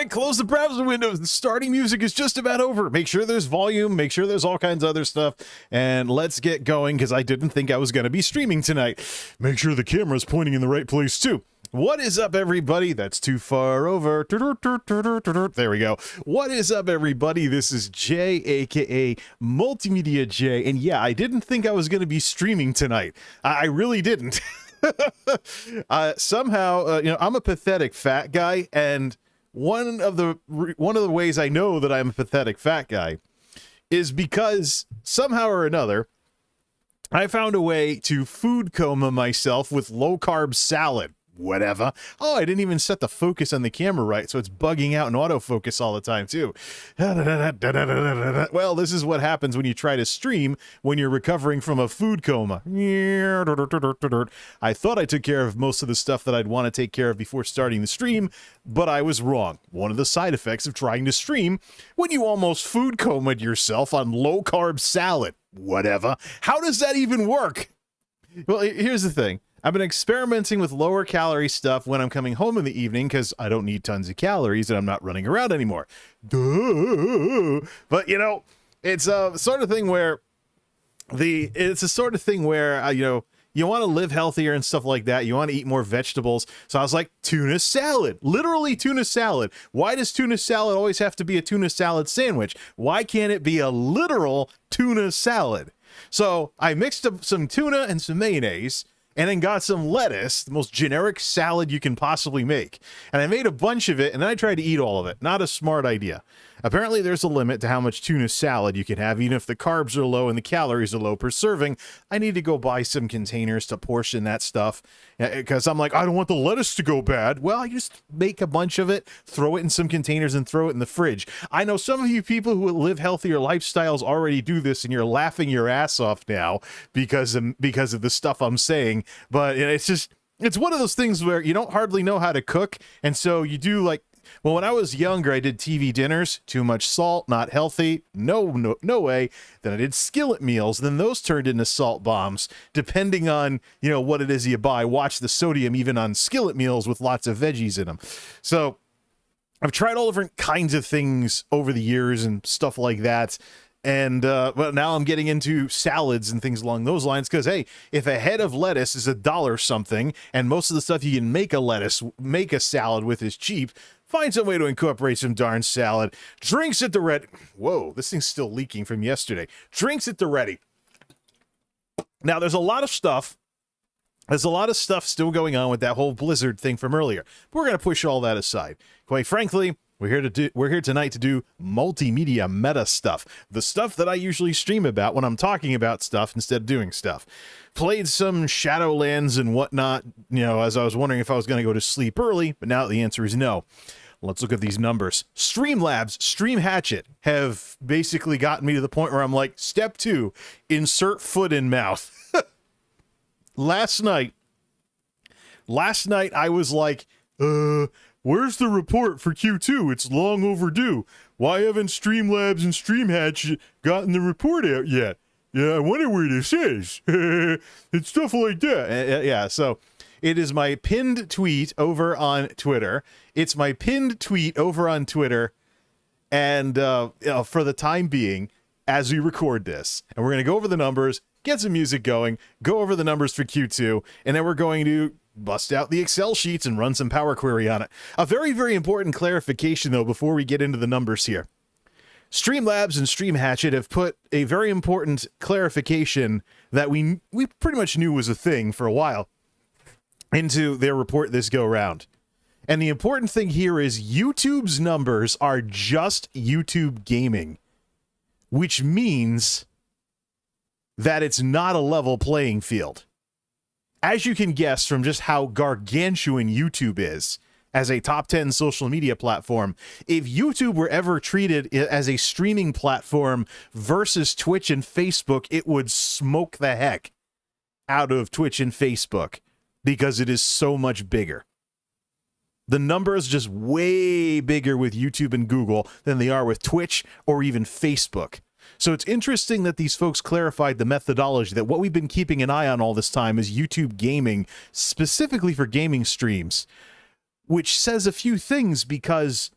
quick, close the browser windows. The starting music is just about over. Make sure there's volume, make sure there's all kinds of other stuff, and let's get going, because I didn't think I was going to be streaming tonight. Make sure the camera's pointing in the right place, too. What is up, everybody? That's too far over. There we go. What is up, everybody? This is Jay, aka MultimediaJay, and yeah, I didn't think I was going to be streaming tonight. I really didn't. Somehow, I'm a pathetic fat guy, and one of the ways I know that I'm a pathetic fat guy is because somehow or another, I found a way to food coma myself with low-carb salad. Whatever. Oh, I didn't even set the focus on the camera right, so it's bugging out in autofocus all the time, too. Well, this is what happens when you try to stream when you're recovering from a food coma. I thought I took care of most of the stuff that I'd want to take care of before starting the stream, but I was wrong. One of the side effects of trying to stream when you almost food comed yourself on low-carb salad. Whatever. How does that even work? Well, here's the thing. I've been experimenting with lower calorie stuff when I'm coming home in the evening because I don't need tons of calories and I'm not running around anymore. Duh. But, it's a sort of thing where you want to live healthier and stuff like that. You want to eat more vegetables. So I was like, tuna salad, literally tuna salad. Why does tuna salad always have to be a tuna salad sandwich? Why can't it be a literal tuna salad? So I mixed up some tuna and some mayonnaise, and then got some lettuce, the most generic salad you can possibly make. And I made a bunch of it, and then I tried to eat all of it. Not a smart idea. Apparently, there's a limit to how much tuna salad you can have, even if the carbs are low and the calories are low per serving. I need to go buy some containers to portion that stuff, because I'm like, I don't want the lettuce to go bad. Well, I just make a bunch of it, throw it in some containers, and throw it in the fridge. I know some of you people who live healthier lifestyles already do this, and you're laughing your ass off now because of the stuff I'm saying. But it's one of those things where you don't hardly know how to cook, and so you do well, when I was younger, I did TV dinners, too much salt, not healthy, no way. Then I did skillet meals, then those turned into salt bombs, depending on, what it is you buy. Watch the sodium even on skillet meals with lots of veggies in them. So I've tried all different kinds of things over the years and stuff like that. And well, now I'm getting into salads and things along those lines because, hey, if a head of lettuce is $1 something and most of the stuff you can make a salad with is cheap, find some way to incorporate some darn salad. Drinks at the ready. Whoa, this thing's still leaking from yesterday. Drinks at the ready. Now, there's a lot of stuff still going on with that whole Blizzard thing from earlier. But we're going to push all that aside. Quite frankly, we're here tonight to do multimedia meta stuff. The stuff that I usually stream about when I'm talking about stuff instead of doing stuff. Played some Shadowlands and whatnot, as I was wondering if I was going to go to sleep early, but now the answer is no. Let's look at these numbers. Streamlabs, Stream Hatchet have basically gotten me to the point where I'm like, step 2, insert foot in mouth. Last night I was like, where's the report for Q2? It's long overdue. Why haven't Streamlabs and Stream Hatchet gotten the report out yet? Yeah, I wonder where this is. It's stuff like that. Yeah, so it is my pinned tweet over on Twitter. It's my pinned tweet over on Twitter. And for the time being, as we record this, and we're going to go over the numbers, get some music going, go over the numbers for Q2, and then we're going to bust out the Excel sheets and run some Power Query on it. A very, very important clarification, though, before we get into the numbers here. Streamlabs and Stream Hatchet have put a very important clarification that we pretty much knew was a thing for a while into their report this go-round. And the important thing here is YouTube's numbers are just YouTube gaming, which means that it's not a level playing field. As you can guess from just how gargantuan YouTube is as a top 10 social media platform, if YouTube were ever treated as a streaming platform versus Twitch and Facebook, it would smoke the heck out of Twitch and Facebook because it is so much bigger. The numbers just way bigger with YouTube and Google than they are with Twitch or even Facebook. So it's interesting that these folks clarified the methodology, that what we've been keeping an eye on all this time is YouTube gaming, specifically for gaming streams, which says a few things because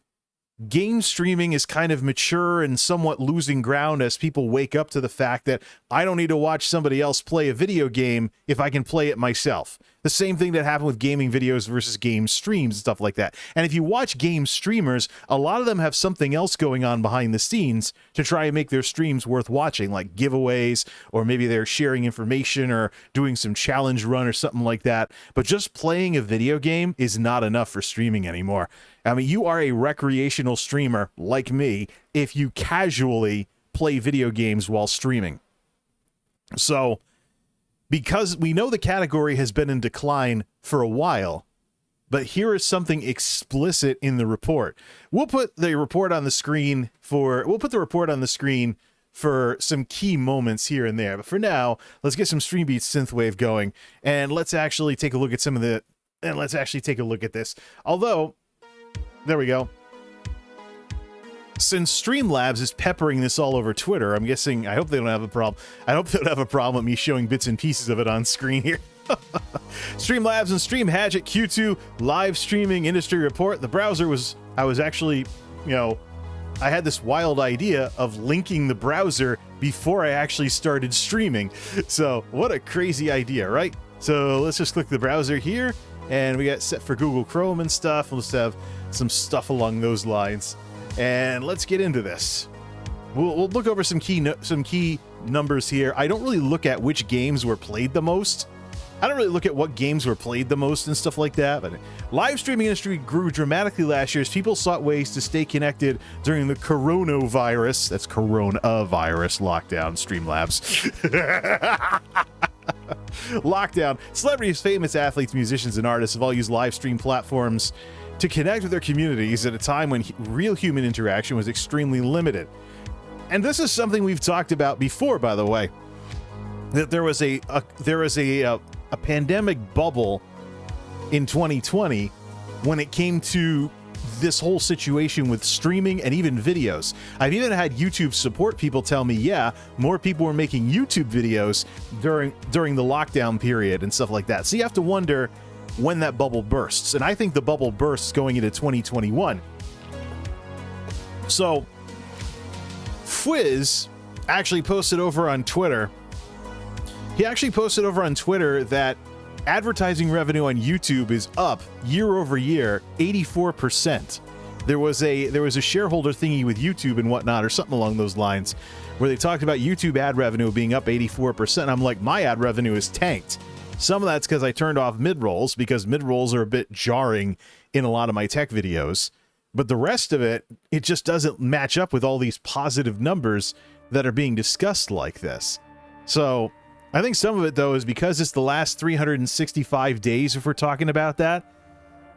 game streaming is kind of mature and somewhat losing ground as people wake up to the fact that I don't need to watch somebody else play a video game if I can play it myself. The same thing that happened with gaming videos versus game streams and stuff like that. And if you watch game streamers, a lot of them have something else going on behind the scenes to try and make their streams worth watching, like giveaways, or maybe they're sharing information or doing some challenge run or something like that. But just playing a video game is not enough for streaming anymore. I mean, you are a recreational streamer like me if you casually play video games while streaming. So, because we know the category has been in decline for a while, but here is something explicit in the report. We'll put the report on the screen for some key moments here and there. But for now, let's get some Streambeat synthwave going, and let's actually take a look at this. Although, there we go. Since Streamlabs is peppering this all over Twitter, I'm guessing, I hope they don't have a problem. I hope they don't have a problem with me showing bits and pieces of it on screen here. Streamlabs and Stream Hatchet Q2 live streaming industry report. The browser was, I was actually, I had this wild idea of linking the browser before I actually started streaming. So what a crazy idea, right? So let's just click the browser here, and we got set for Google Chrome and stuff. Let's have some stuff along those lines. And let's get into this. We'll look over some key numbers here. I don't really look at which games were played the most. I don't really look at what games were played the most and stuff like that. But live streaming industry grew dramatically last year as people sought ways to stay connected during the coronavirus. That's coronavirus lockdown. Streamlabs. Lockdown. Celebrities, famous athletes, musicians, and artists have all used live stream platforms to connect with their communities at a time when real human interaction was extremely limited. And this is something we've talked about before, by the way, that there was a pandemic bubble in 2020 when it came to this whole situation with streaming and even videos. I've even had YouTube support people tell me, yeah, more people were making YouTube videos during the lockdown period and stuff like that. So you have to wonder when that bubble bursts. And I think the bubble bursts going into 2021. So Fwiz actually posted over on Twitter. He actually posted over on Twitter that advertising revenue on YouTube is up year over year 84%. There was a shareholder thingy with YouTube and whatnot, or something along those lines, where they talked about YouTube ad revenue being up 84%. I'm like, my ad revenue is tanked. Some of that's because I turned off mid-rolls, because mid-rolls are a bit jarring in a lot of my tech videos. But the rest of it, it just doesn't match up with all these positive numbers that are being discussed like this. So I think some of it, though, is because it's the last 365 days, if we're talking about that.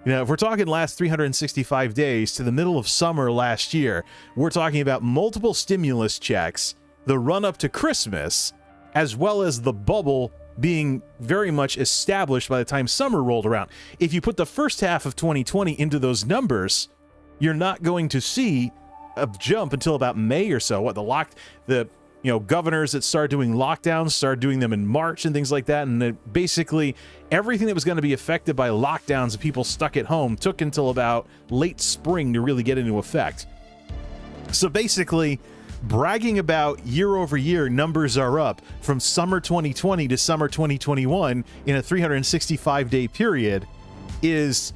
If we're talking last 365 days to the middle of summer last year, we're talking about multiple stimulus checks, the run-up to Christmas, as well as the bubble being very much established by the time summer rolled around. If you put the first half of 2020 into those numbers, you're not going to see a jump until about May or so. The governors that started doing lockdowns started doing them in March and things like that, and basically everything that was going to be affected by lockdowns and people stuck at home took until about late spring to really get into effect. So basically, bragging about year over year numbers are up from summer 2020 to summer 2021 in a 365-day period is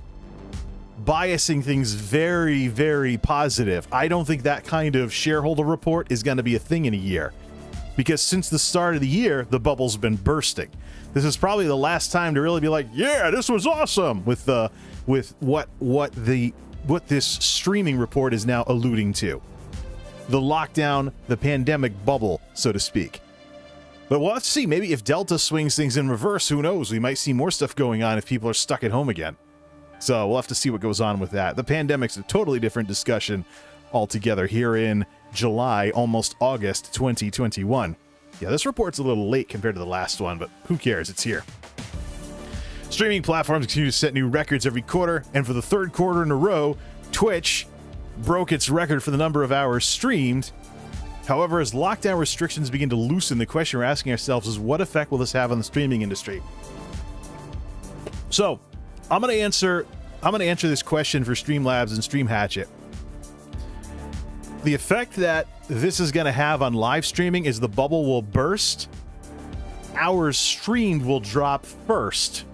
biasing things very, very positive. I don't think that kind of shareholder report is going to be a thing in a year, because since the start of the year, the bubble's been bursting. This is probably the last time to really be like, yeah, this was awesome, with what this streaming report is now alluding to. The lockdown, the pandemic bubble, so to speak. But we'll have to see. Maybe if Delta swings things in reverse, who knows? We might see more stuff going on if people are stuck at home again. So we'll have to see what goes on with that. The pandemic's a totally different discussion altogether here in July, almost August 2021. Yeah, this report's a little late compared to the last one, but who cares? It's here. Streaming platforms continue to set new records every quarter, and for the third quarter in a row, Twitch broke its record for the number of hours streamed. However, as lockdown restrictions begin to loosen, the question we're asking ourselves is, what effect will this have on the streaming industry? So, I'm going to answer this question for Streamlabs and Stream Hatchet. The effect that this is going to have on live streaming is the bubble will burst. Hours streamed will drop first.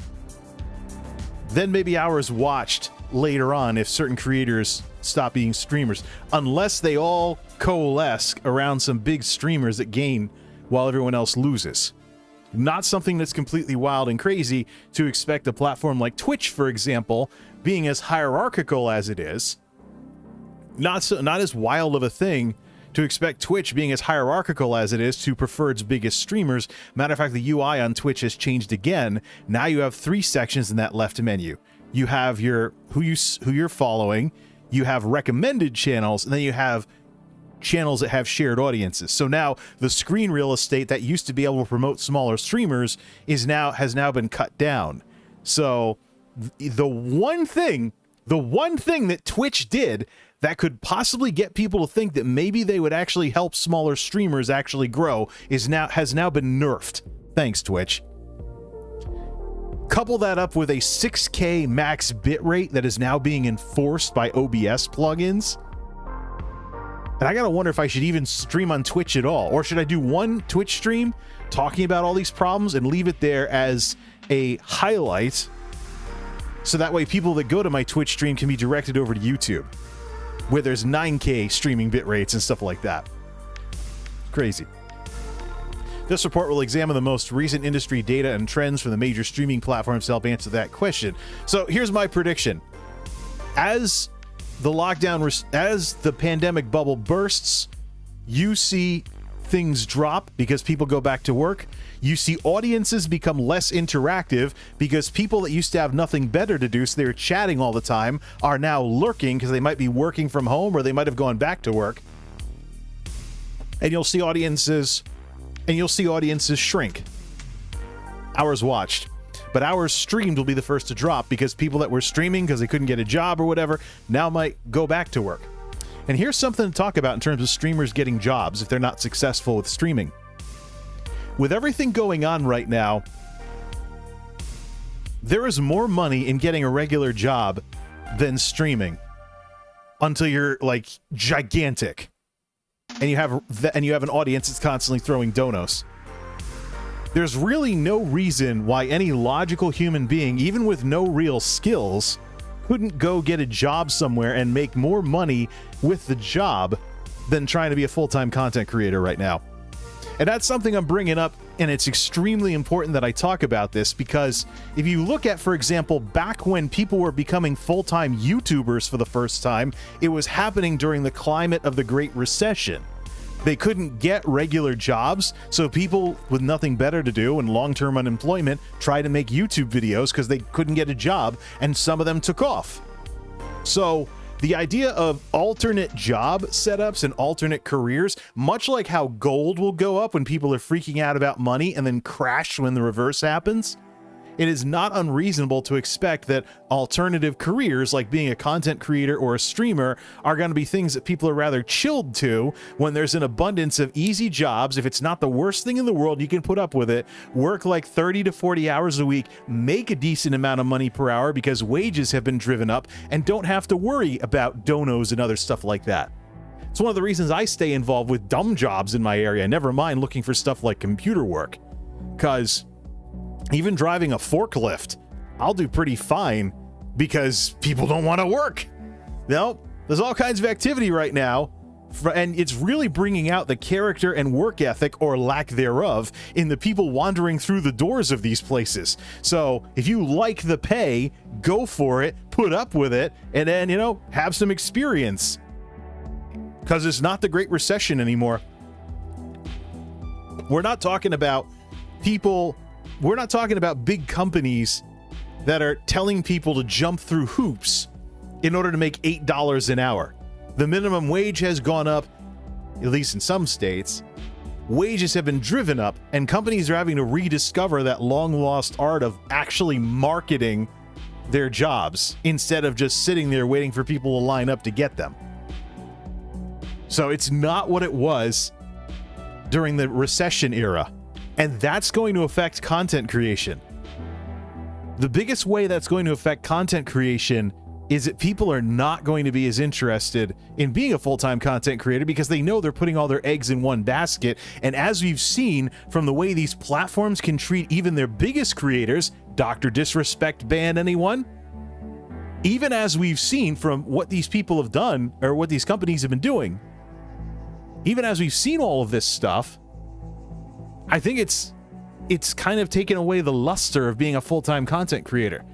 Then maybe hours watched later on if certain creators stop being streamers, unless they all coalesce around some big streamers that gain while everyone else loses. Not something that's completely wild and crazy to expect a platform like Twitch, for example, being as hierarchical as it is. Not as wild of a thing to expect Twitch being as hierarchical as it is to prefer its biggest streamers. Matter of fact, the UI on Twitch has changed again. Now you have 3 sections in that left menu. You have your who you're following, you have recommended channels, and then you have channels that have shared audiences. So now the screen real estate that used to be able to promote smaller streamers has now been cut down. So the one thing that Twitch did that could possibly get people to think that maybe they would actually help smaller streamers actually grow has now been nerfed. Thanks, Twitch. Couple that up with a 6K max bitrate that is now being enforced by OBS plugins. And I gotta wonder if I should even stream on Twitch at all, or should I do one Twitch stream talking about all these problems and leave it there as a highlight, so that way people that go to my Twitch stream can be directed over to YouTube, where there's 9K streaming bit rates and stuff like that. Crazy. This report will examine the most recent industry data and trends from the major streaming platforms to help answer that question. So here's my prediction. As the pandemic bubble bursts, you see things drop because people go back to work. You see audiences become less interactive because people that used to have nothing better to do, so they were chatting all the time, are now lurking because they might be working from home or they might have gone back to work. And you'll see audiences shrink. Hours watched. But hours streamed will be the first to drop because people that were streaming because they couldn't get a job or whatever now might go back to work. And here's something to talk about in terms of streamers getting jobs if they're not successful with streaming. With everything going on right now, there is more money in getting a regular job than streaming until you're like gigantic and you have an audience that's constantly throwing donos. There's really no reason why any logical human being, even with no real skills, couldn't go get a job somewhere and make more money with the job than trying to be a full-time content creator right now. And that's something I'm bringing up, and it's extremely important that I talk about this because if you look at, for example, back when people were becoming full-time YouTubers for the first time, it was happening during the climate of the Great Recession. They couldn't get regular jobs, so people with nothing better to do and long-term unemployment tried to make YouTube videos because they couldn't get a job, and some of them took off. So the idea of alternate job setups and alternate careers, much like how gold will go up when people are freaking out about money and then crash when the reverse happens, it is not unreasonable to expect that alternative careers like being a content creator or a streamer are going to be things that people are rather chilled to when there's an abundance of easy jobs. If it's not the worst thing in the world, you can put up with it, work like 30 to 40 hours a week, make a decent amount of money per hour because wages have been driven up, and don't have to worry about donos and other stuff like that. It's one of the reasons I stay involved with dumb jobs in my area, never mind looking for stuff like computer work, because even driving a forklift, I'll do pretty fine because people don't want to work. No, there's all kinds of activity right now, and it's really bringing out the character and work ethic, or lack thereof, in the people wandering through the doors of these places. So if you like the pay, go for it, put up with it, and then, have some experience. Because it's not the Great Recession anymore. We're not talking about big companies that are telling people to jump through hoops in order to make $8 an hour. The minimum wage has gone up, at least in some states. Wages have been driven up, and companies are having to rediscover that long-lost art of actually marketing their jobs instead of just sitting there waiting for people to line up to get them. So it's not what it was during the recession era. And that's going to affect content creation. The biggest way that's going to affect content creation is that people are not going to be as interested in being a full-time content creator because they know they're putting all their eggs in one basket. And as we've seen from the way these platforms can treat even their biggest creators, Dr. Disrespect ban anyone? Even as we've seen from what these people have done, or what these companies have been doing, even as we've seen all of this stuff, I think it's kind of taken away the luster of being a full-time content creator.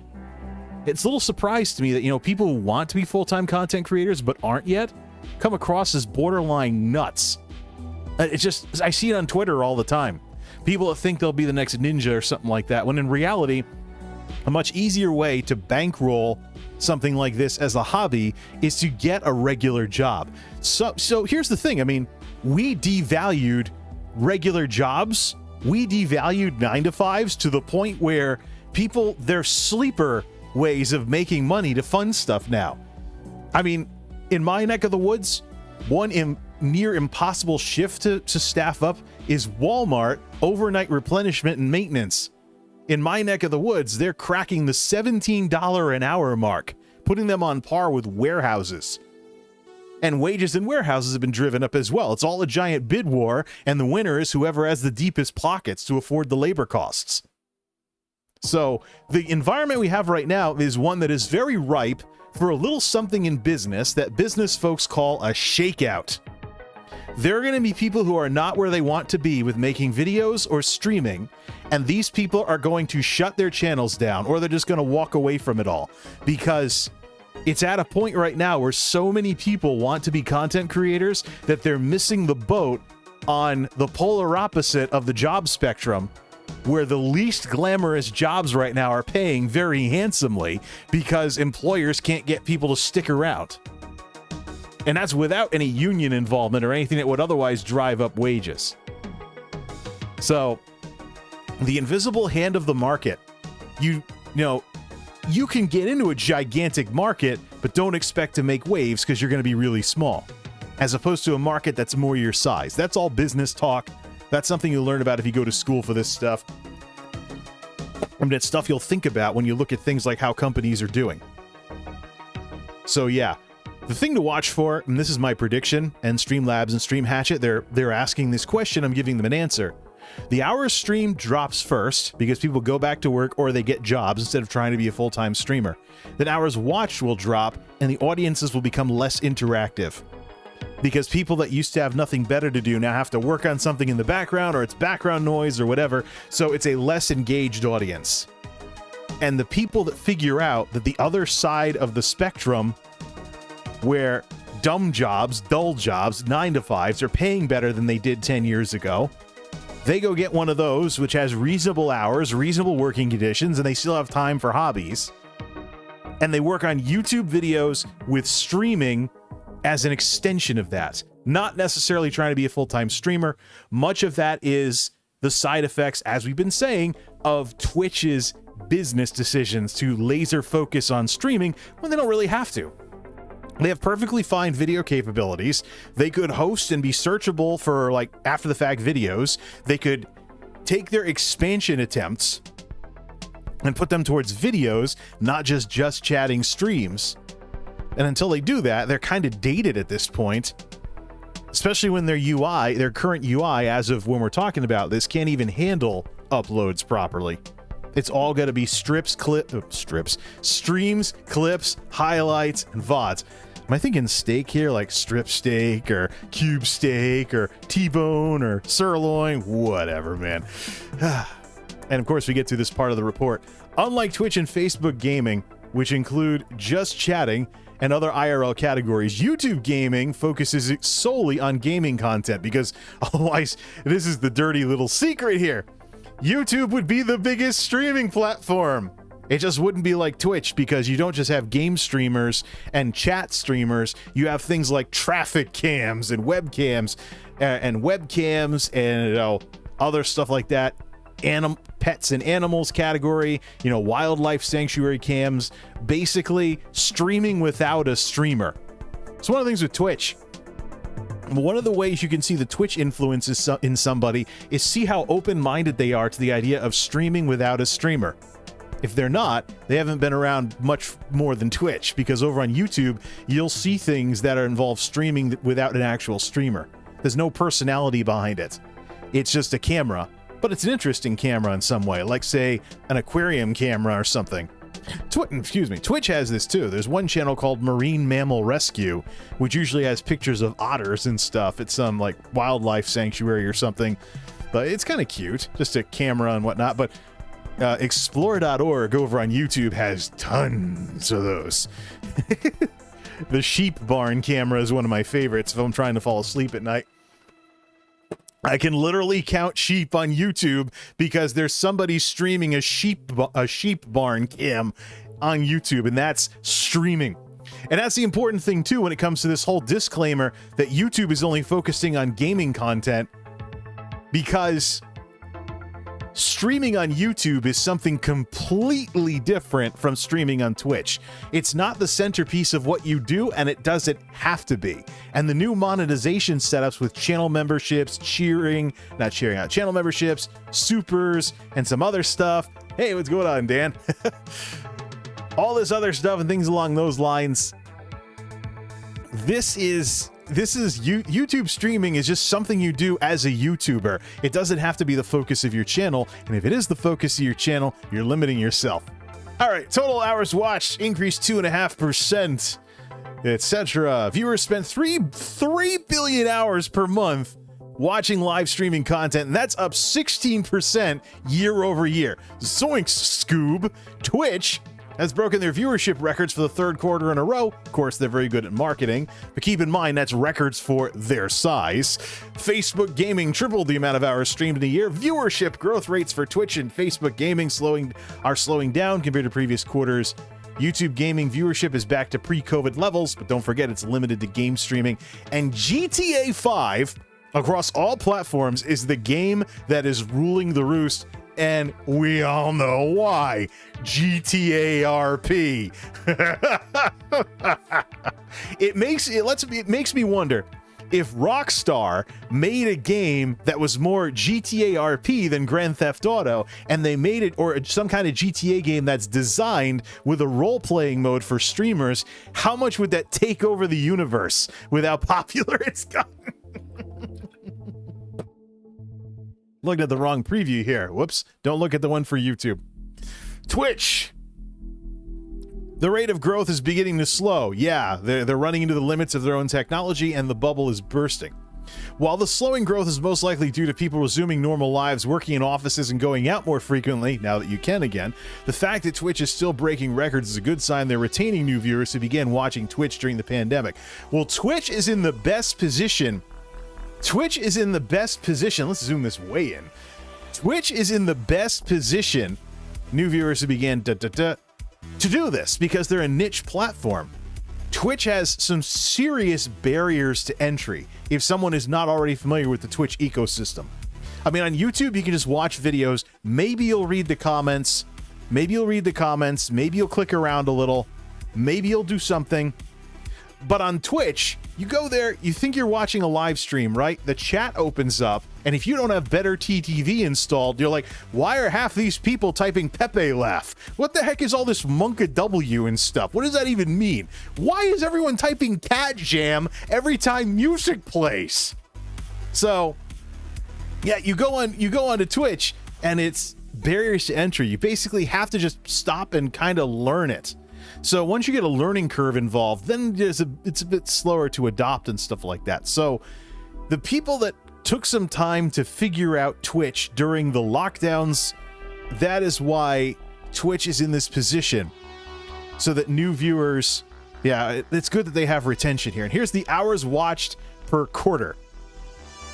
It's a little surprise to me that, you know, people who want to be full-time content creators but aren't yet come across as borderline nuts. It's just, I see it on Twitter all the time. People that think they'll be the next Ninja or something like that, when in reality, a much easier way to bankroll something like this as a hobby is to get a regular job. So here's the thing. I mean, we devalued regular jobs. We devalued 9-to-5s to the point where people, they're sleeper ways of making money to fund stuff now. I mean, in my neck of the woods, one near impossible shift to staff up is Walmart overnight replenishment and maintenance. In my neck of the woods, they're cracking the $17 an hour mark, putting them on par with warehouses. And wages in warehouses have been driven up as well. It's all a giant bid war, and the winner is whoever has the deepest pockets to afford the labor costs. So the environment we have right now is one that is very ripe for a little something in business that business folks call a shakeout. There are going to be people who are not where they want to be with making videos or streaming, and these people are going to shut their channels down, or they're just going to walk away from it all, because it's at a point right now where so many people want to be content creators that they're missing the boat on the polar opposite of the job spectrum, where the least glamorous jobs right now are paying very handsomely because employers can't get people to stick around. And that's without any union involvement or anything that would otherwise drive up wages. So, the invisible hand of the market. You know, you can get into a gigantic market, but don't expect to make waves because you're going to be really small, as opposed to a market that's more your size. That's all business talk. That's something you'll learn about if you go to school for this stuff. I mean, it's stuff you'll think about when you look at things like how companies are doing. So yeah, the thing to watch for, and this is my prediction, and Streamlabs and Stream Hatchet, they're asking this question, I'm giving them an answer. The hours streamed drops first because people go back to work or they get jobs instead of trying to be a full-time streamer. Then hours watched will drop and the audiences will become less interactive, because people that used to have nothing better to do now have to work on something in the background, or it's background noise or whatever, so it's a less engaged audience. And the people that figure out that the other side of the spectrum, where dumb jobs, dull jobs, 9-to-5s are paying better than they did 10 years ago, they go get one of those which has reasonable hours, reasonable working conditions, and they still have time for hobbies. And they work on YouTube videos with streaming as an extension of that, not necessarily trying to be a full-time streamer. Much of that is the side effects, as we've been saying, of Twitch's business decisions to laser focus on streaming when they don't really have to. They have perfectly fine video capabilities. They could host and be searchable for like after the fact videos. They could take their expansion attempts and put them towards videos, not just chatting streams. And until they do that, they're kind of dated at this point, especially when their UI, their current UI, as of when we're talking about this, can't even handle uploads properly. It's all got to be streams, clips, highlights, and VODs. Am I thinking steak here, like strip steak or cube steak or T-bone or sirloin? Whatever, man. And of course, we get to this part of the report. Unlike Twitch and Facebook gaming, which include just chatting and other IRL categories, YouTube gaming focuses solely on gaming content, because otherwise, this is the dirty little secret here, YouTube would be the biggest streaming platform. It just wouldn't be like Twitch, because you don't just have game streamers and chat streamers. You have things like traffic cams and webcams and other stuff like that. Pets and animals category, wildlife sanctuary cams, basically streaming without a streamer. It's one of the things with Twitch. One of the ways you can see the Twitch influence in somebody is see how open-minded they are to the idea of streaming without a streamer. If they're not, they haven't been around much more than Twitch, because over on YouTube, you'll see things that involve streaming without an actual streamer. There's no personality behind it. It's just a camera, but it's an interesting camera in some way, like, say, an aquarium camera or something. Twitch has this too. There's one channel called Marine Mammal Rescue, which usually has pictures of otters and stuff at some, like, wildlife sanctuary or something. But it's kind of cute, just a camera and whatnot. But explore.org over on YouTube has tons of those. The sheep barn camera is one of my favorites if I'm trying to fall asleep at night. I can literally count sheep on YouTube because there's somebody streaming a sheep barn cam on YouTube, and that's streaming. And that's the important thing too when it comes to this whole disclaimer that YouTube is only focusing on gaming content, because streaming on YouTube is something completely different from streaming on Twitch. It's not the centerpiece of what you do, and it doesn't have to be. And the new monetization setups with channel memberships, channel memberships, supers, and some other stuff. Hey, what's going on, Dan? All this other stuff and things along those lines. YouTube streaming is just something you do as a YouTuber. It doesn't have to be the focus of your channel, and if it is the focus of your channel, you're limiting yourself. All right, total hours watched increased 2.5%, etc. Viewers spent 3 billion hours per month watching live streaming content, and that's up 16% year over year. Zoinks, Scoob. Twitch has broken their viewership records for the third quarter in a row. Of course, they're very good at marketing, but keep in mind that's records for their size. Facebook Gaming tripled the amount of hours streamed in a year. Viewership growth rates for Twitch and Facebook Gaming are slowing down compared to previous quarters. YouTube Gaming viewership is back to pre-COVID levels, but don't forget it's limited to game streaming. And GTA 5 across all platforms is the game that is ruling the roost. And we all know why. GTA RP. It makes me wonder if Rockstar made a game that was more GTA RP than Grand Theft Auto, and they made it, or some kind of GTA game that's designed with a role-playing mode for streamers, how much would that take over the universe with how popular it's gotten? Looking at the wrong preview here. Whoops. Don't look at the one for YouTube. Twitch. The rate of growth is beginning to slow. Yeah, they're running into the limits of their own technology, and the bubble is bursting. While the slowing growth is most likely due to people resuming normal lives, working in offices, and going out more frequently, now that you can again, the fact that Twitch is still breaking records is a good sign they're retaining new viewers who began watching Twitch during the pandemic. Well, Twitch is in the best position. Let's zoom this way in. Twitch is in the best position, new viewers who began to do this, because they're a niche platform. Twitch has some serious barriers to entry if someone is not already familiar with the Twitch ecosystem. I mean, on YouTube, you can just watch videos. Maybe you'll read the comments. Maybe you'll click around a little. Maybe you'll do something. But on Twitch, you go there, you think you're watching a live stream, right? The chat opens up, and if you don't have Better TTV installed, you're like, why are half these people typing Pepe laugh? What the heck is all this Monka W and stuff? What does that even mean? Why is everyone typing Cat Jam every time music plays? So, yeah, you go onto Twitch, and it's barriers to entry. You basically have to just stop and kind of learn it. So once you get a learning curve involved, then it's a bit slower to adopt and stuff like that. So the people that took some time to figure out Twitch during the lockdowns, that is why Twitch is in this position, so that new viewers, yeah, it's good that they have retention here. And here's the hours watched per quarter.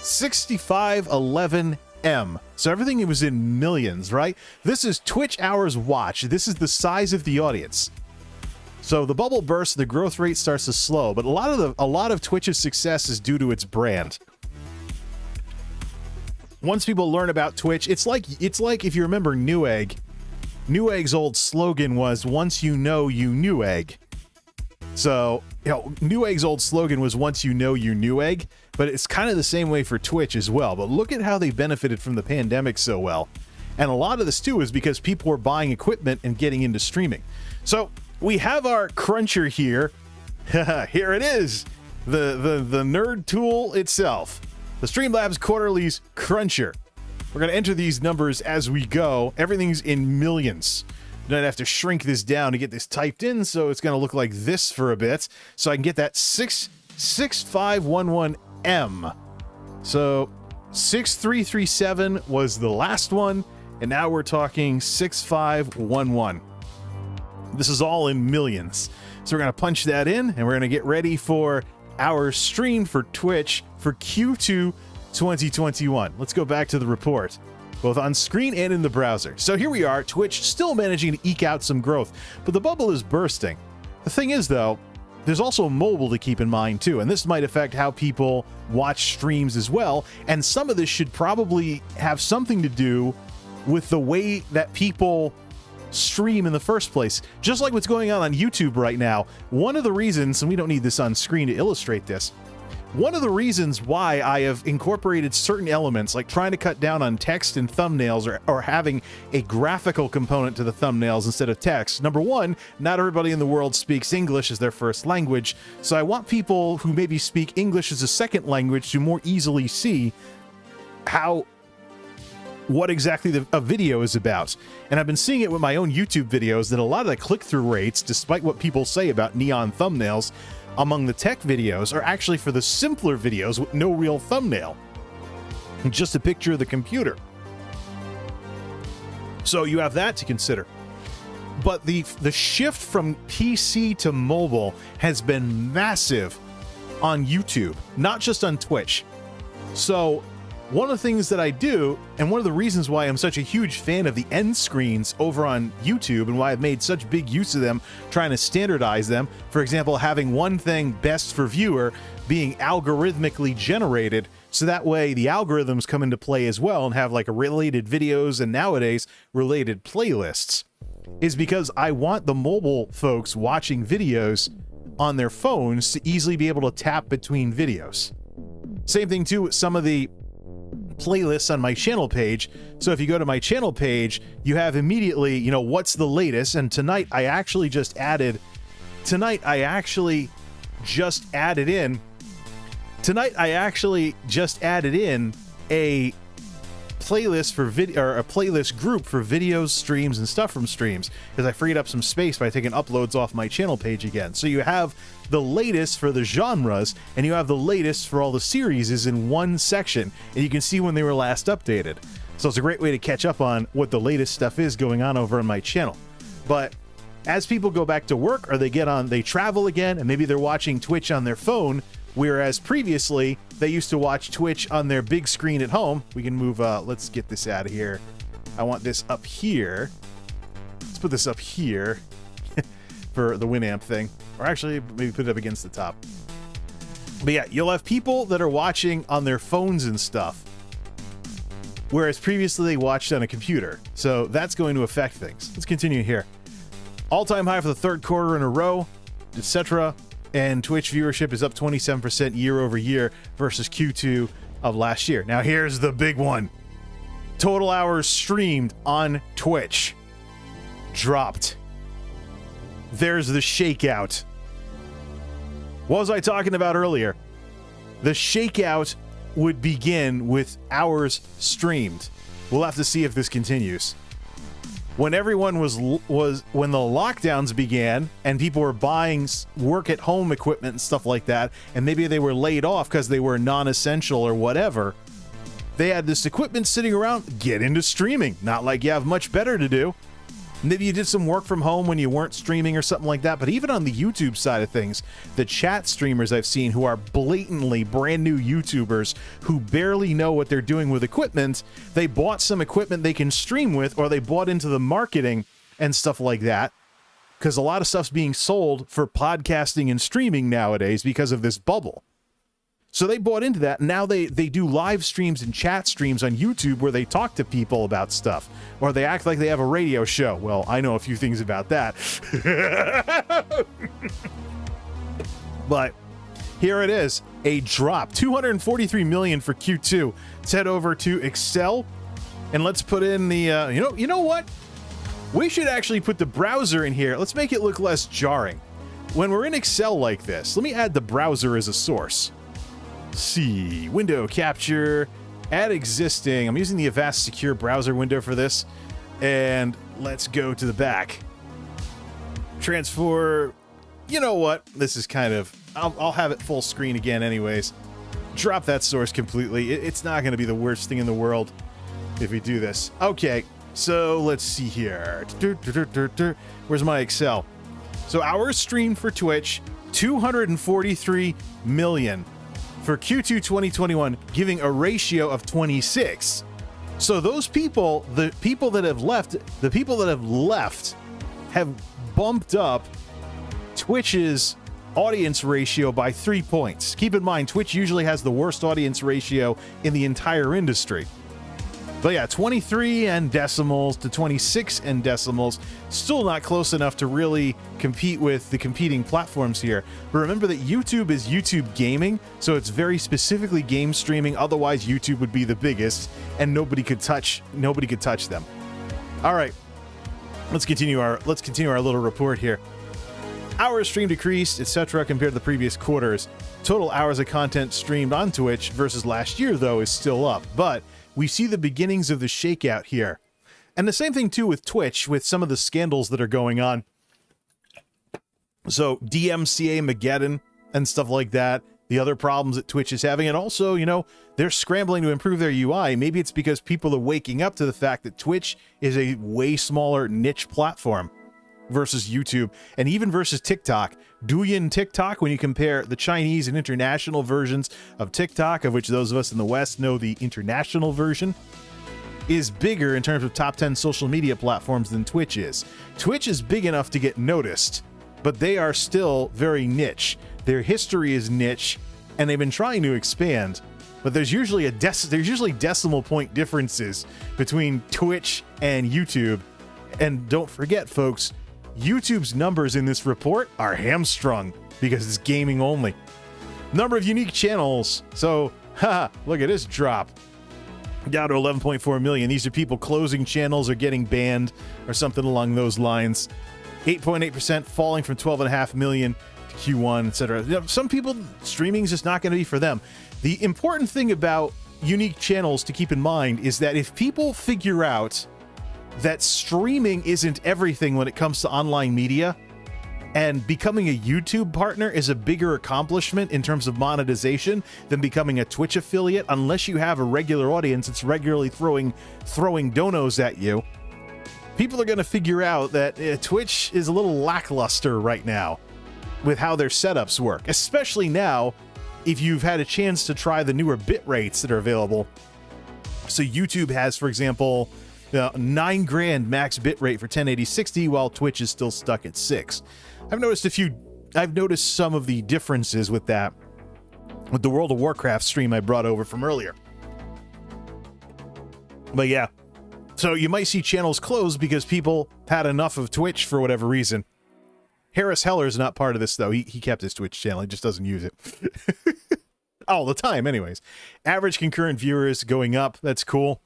6511M. So everything was in millions, right? This is Twitch hours watched. This is the size of the audience. So the bubble bursts, the growth rate starts to slow, but a lot of Twitch's success is due to its brand. Once people learn about Twitch, it's like if you remember Newegg. Newegg's old slogan was "Once you know, you Newegg." So, you know, Newegg's old slogan was "Once you know, you Newegg," but it's kind of the same way for Twitch as well. But look at how they benefited from the pandemic so well. And a lot of this too is because people are buying equipment and getting into streaming. So we have our cruncher here. Here it is, the nerd tool itself, the Streamlabs Quarterly's cruncher. We're going to enter these numbers as we go. Everything's in millions. I'm going to have to shrink this down to get this typed in, so it's going to look like this for a bit, so I can get that 66511M. So 6337 was the last one, and now we're talking 6511. This is all in millions. So we're going to punch that in, and we're going to get ready for our stream for Twitch for Q2 2021. Let's go back to the report, both on screen and in the browser. So here we are, Twitch still managing to eke out some growth, but the bubble is bursting. The thing is, though, there's also mobile to keep in mind, too, and this might affect how people watch streams as well, and some of this should probably have something to do with the way that people stream in the first place. Just like what's going on YouTube right now, one of the reasons, and we don't need this on screen to illustrate this, one of the reasons why I have incorporated certain elements, like trying to cut down on text and thumbnails, or having a graphical component to the thumbnails instead of text. Number one, not everybody in the world speaks English as their first language, so I want people who maybe speak English as a second language to more easily see what exactly a video is about. And I've been seeing it with my own YouTube videos that a lot of the click-through rates, despite what people say about neon thumbnails, among the tech videos are actually for the simpler videos with no real thumbnail, just a picture of the computer. So you have that to consider. But the shift from PC to mobile has been massive on YouTube, not just on Twitch. So one of the things that I do, and one of the reasons why I'm such a huge fan of the end screens over on YouTube and why I've made such big use of them, trying to standardize them, for example, having one thing best for viewer being algorithmically generated, so that way the algorithms come into play as well and have like related videos and nowadays related playlists, is because I want the mobile folks watching videos on their phones to easily be able to tap between videos. Same thing too with some of the playlists on my channel page. So if you go to my channel page, you have immediately, you know, what's the latest. And tonight I actually just added in a playlist for video, or a playlist group for videos, streams, and stuff from streams, because I freed up some space by taking uploads off my channel page again. So you have the latest for the genres, and you have the latest for all the series is in one section, and you can see when they were last updated. So it's a great way to catch up on what the latest stuff is going on over on my channel. But as people go back to work, or they travel again, and maybe they're watching Twitch on their phone, whereas previously they used to watch Twitch on their big screen at home. We can move, let's get this out of here. I want this up here. Let's put this up here for the Winamp thing. Or actually, maybe put it up against the top. But yeah, you'll have people that are watching on their phones and stuff, whereas previously they watched on a computer. So that's going to affect things. Let's continue here. All-time high for the third quarter in a row, etc. And Twitch viewership is up 27% year over year versus Q2 of last year. Now here's the big one. Total hours streamed on Twitch dropped. There's the shakeout. What was I talking about earlier? The shakeout would begin with hours streamed. We'll have to see if this continues. When everyone when the lockdowns began and people were buying work at home equipment and stuff like that, and maybe they were laid off because they were non-essential or whatever, they had this equipment sitting around. Get into streaming. Not like you have much better to do. Maybe you did some work from home when you weren't streaming or something like that. But even on the YouTube side of things, the chat streamers I've seen who are blatantly brand new YouTubers who barely know what they're doing with equipment, they bought some equipment they can stream with, or they bought into the marketing and stuff like that, because a lot of stuff's being sold for podcasting and streaming nowadays because of this bubble. So they bought into that, and now they do live streams and chat streams on YouTube where they talk to people about stuff, or they act like they have a radio show. Well, I know a few things about that. But here it is, a drop. 243 million for Q2. Let's head over to Excel And let's put in the, you know what? We should actually put the browser in here. Let's make it look less jarring. When we're in Excel like this, let me add the browser as a source. See, window capture, add existing. I'm using the Avast Secure browser window for this. And let's go to the back. Transfer, you know what? This is kind of, I'll have it full screen again anyways. Drop that source completely. It's not going to be the worst thing in the world if we do this. Okay, so let's see here. Where's my Excel? So hours streamed for Twitch, 243 million for Q2 2021, giving a ratio of 26. So those people, the people that have left have bumped up Twitch's audience ratio by 3 points. Keep in mind, Twitch usually has the worst audience ratio in the entire industry. But yeah, 23 and decimals to 26 and decimals, still not close enough to really compete with the competing platforms here. But remember that YouTube is YouTube gaming, so it's very specifically game streaming. Otherwise, YouTube would be the biggest, and nobody could touch them. All right, let's continue our little report here. Hours streamed decreased, etc., compared to the previous quarters. Total hours of content streamed on Twitch versus last year, though, is still up, but we see the beginnings of the shakeout here. And the same thing, too, with Twitch, with some of the scandals that are going on. So, DMCA Mageddon and stuff like that, the other problems that Twitch is having, and also, you know, they're scrambling to improve their UI. Maybe it's because people are waking up to the fact that Twitch is a way smaller niche platform versus YouTube, and even versus TikTok. Douyin TikTok, when you compare the Chinese and international versions of TikTok, of which those of us in the West know the international version, is bigger in terms of top 10 social media platforms than Twitch is. Twitch is big enough to get noticed, but they are still very niche. Their history is niche, and they've been trying to expand, but there's usually decimal point differences between Twitch and YouTube. And don't forget, folks, YouTube's numbers in this report are hamstrung because it's gaming only. Number of unique channels. So, look at this drop. Down to 11.4 million. These are people closing channels or getting banned or something along those lines. 8.8% falling from 12.5 million to Q1, etc. You know, some people, streaming is just not going to be for them. The important thing about unique channels to keep in mind is that if people figure out that streaming isn't everything when it comes to online media, and becoming a YouTube partner is a bigger accomplishment in terms of monetization than becoming a Twitch affiliate, unless you have a regular audience that's regularly throwing donos at you. People are going to figure out that Twitch is a little lackluster right now with how their setups work, especially now if you've had a chance to try the newer bit rates that are available. So YouTube has, for example, 9 grand max bitrate for 1080-60, while Twitch is still stuck at 6. I've noticed some of the differences with that, with the World of Warcraft stream I brought over from earlier. But yeah, so you might see channels close because people had enough of Twitch for whatever reason. Harris Heller's not part of this, though. He kept his Twitch channel. He just doesn't use it. All the time, anyways. Average concurrent viewers going up. That's cool.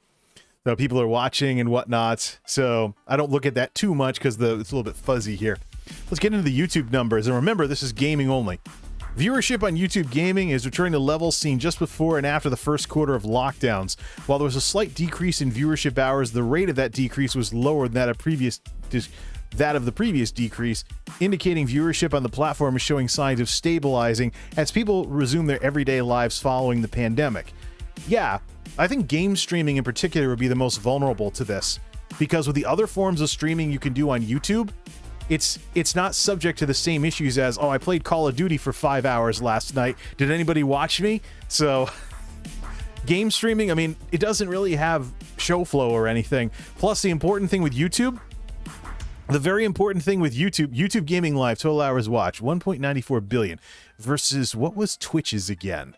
So people are watching and whatnot. So I don't look at that too much because it's a little bit fuzzy here. Let's get into the YouTube numbers. And remember, this is gaming only. Viewership on YouTube gaming is returning to levels seen just before and after the first quarter of lockdowns. While there was a slight decrease in viewership hours, the rate of that decrease was lower than that of the previous decrease, indicating viewership on the platform is showing signs of stabilizing as people resume their everyday lives following the pandemic. Yeah, I think game streaming in particular would be the most vulnerable to this, because with the other forms of streaming you can do on YouTube, it's not subject to the same issues as, oh, I played Call of Duty for 5 hours last night. Did anybody watch me? So game streaming, I mean, it doesn't really have show flow or anything. Plus, the important thing with YouTube, YouTube Gaming Live total hours watched, 1.94 billion versus what was Twitch's again?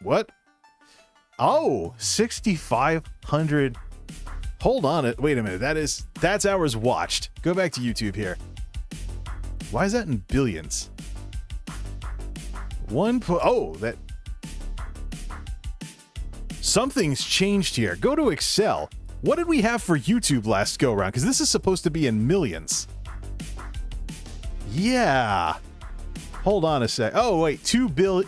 What? Oh, 6,500. Hold on. Wait a minute. That's hours watched. Go back to YouTube here. Why is that in billions? Something's changed here. Go to Excel. What did we have for YouTube last go around? Because this is supposed to be in millions. Yeah. Hold on a sec. Oh, wait. 2 billion.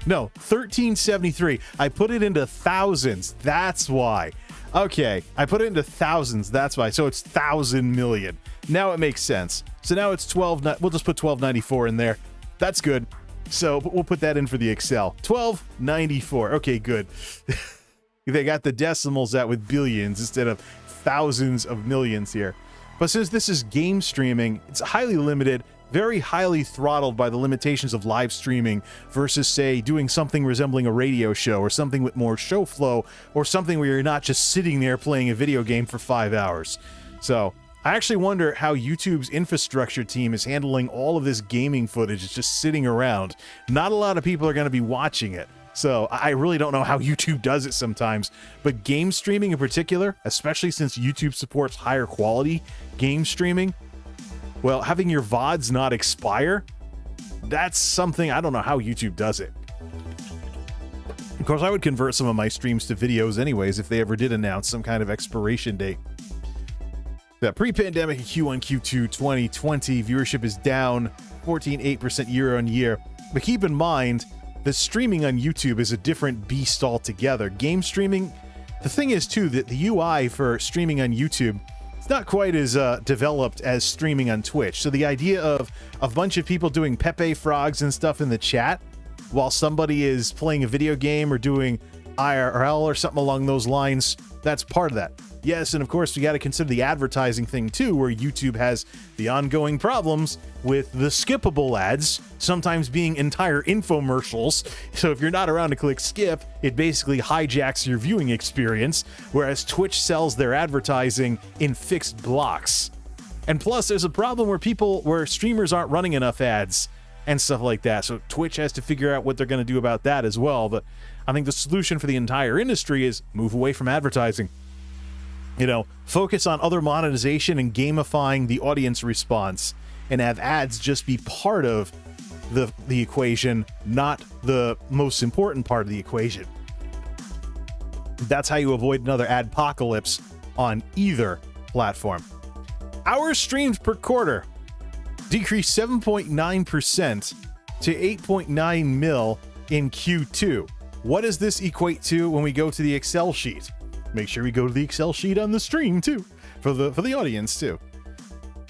No, 1373. I put it into thousands. That's why. Okay. I put it into thousands. That's why. So it's 1,000 million. Now it makes sense. So now it's 12. We'll just put 1294 in there. That's good. So we'll put that in for the Excel. 1294. Okay, good. They got the decimals out with billions instead of thousands of millions here. But since this is game streaming, it's highly limited, very highly throttled by the limitations of live streaming versus, say, doing something resembling a radio show or something with more show flow or something where you're not just sitting there playing a video game for 5 hours. So I actually wonder how YouTube's infrastructure team is handling all of this gaming footage. It's just sitting around. Not a lot of people are going to be watching it. So I really don't know how YouTube does it sometimes. But game streaming in particular, especially since YouTube supports higher quality game streaming, well, having your VODs not expire, that's something, I don't know how YouTube does it. Of course, I would convert some of my streams to videos anyways if they ever did announce some kind of expiration date. The pre-pandemic Q1, Q2 2020 viewership is down 14.8% year on year. But keep in mind that streaming on YouTube is a different beast altogether. Game streaming, the thing is too that the UI for streaming on YouTube, it's not quite as developed as streaming on Twitch. So the idea of a bunch of people doing Pepe frogs and stuff in the chat while somebody is playing a video game or doing IRL or something along those lines, that's part of that. Yes, and of course we got to consider the advertising thing too, where YouTube has the ongoing problems with the skippable ads, sometimes being entire infomercials. So if you're not around to click skip, it basically hijacks your viewing experience, whereas Twitch sells their advertising in fixed blocks. And plus there's a problem where streamers aren't running enough ads and stuff like that. So Twitch has to figure out what they're going to do about that as well. But I think the solution for the entire industry is move away from advertising. You know, focus on other monetization and gamifying the audience response, and have ads just be part of the equation, not the most important part of the equation. That's how you avoid another adpocalypse on either platform. Hours streamed per quarter decreased 7.9% to 8.9 mil in Q2. What does this equate to when we go to the Excel sheet? Make sure we go to the Excel sheet on the stream too, for the audience too.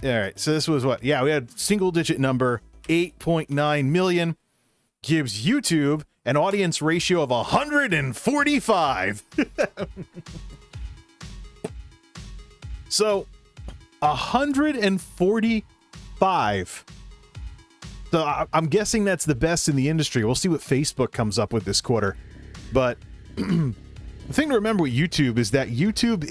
All right, so this was what? Yeah, we had single digit number, 8.9 million, gives YouTube an audience ratio of 145. So 145. So I'm guessing that's the best in the industry. We'll see what Facebook comes up with this quarter. But the thing to remember with YouTube is that YouTube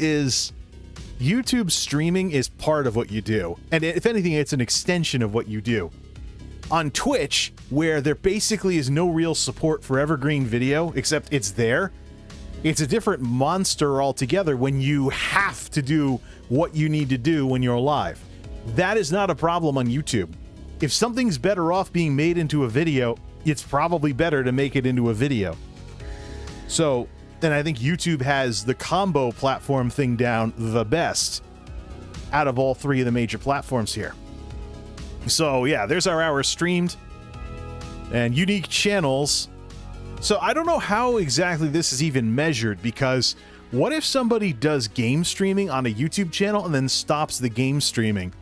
streaming is part of what you do. And if anything, it's an extension of what you do. On Twitch, where there basically is no real support for evergreen video, except it's there, it's a different monster altogether when you have to do what you need to do when you're live. That is not a problem on YouTube. If something's better off being made into a video, it's probably better to make it into a video. So, and I think YouTube has the combo platform thing down the best out of all three of the major platforms here. So yeah, there's our hours streamed and unique channels. So I don't know how exactly this is even measured, because what if somebody does game streaming on a YouTube channel and then stops the game streaming?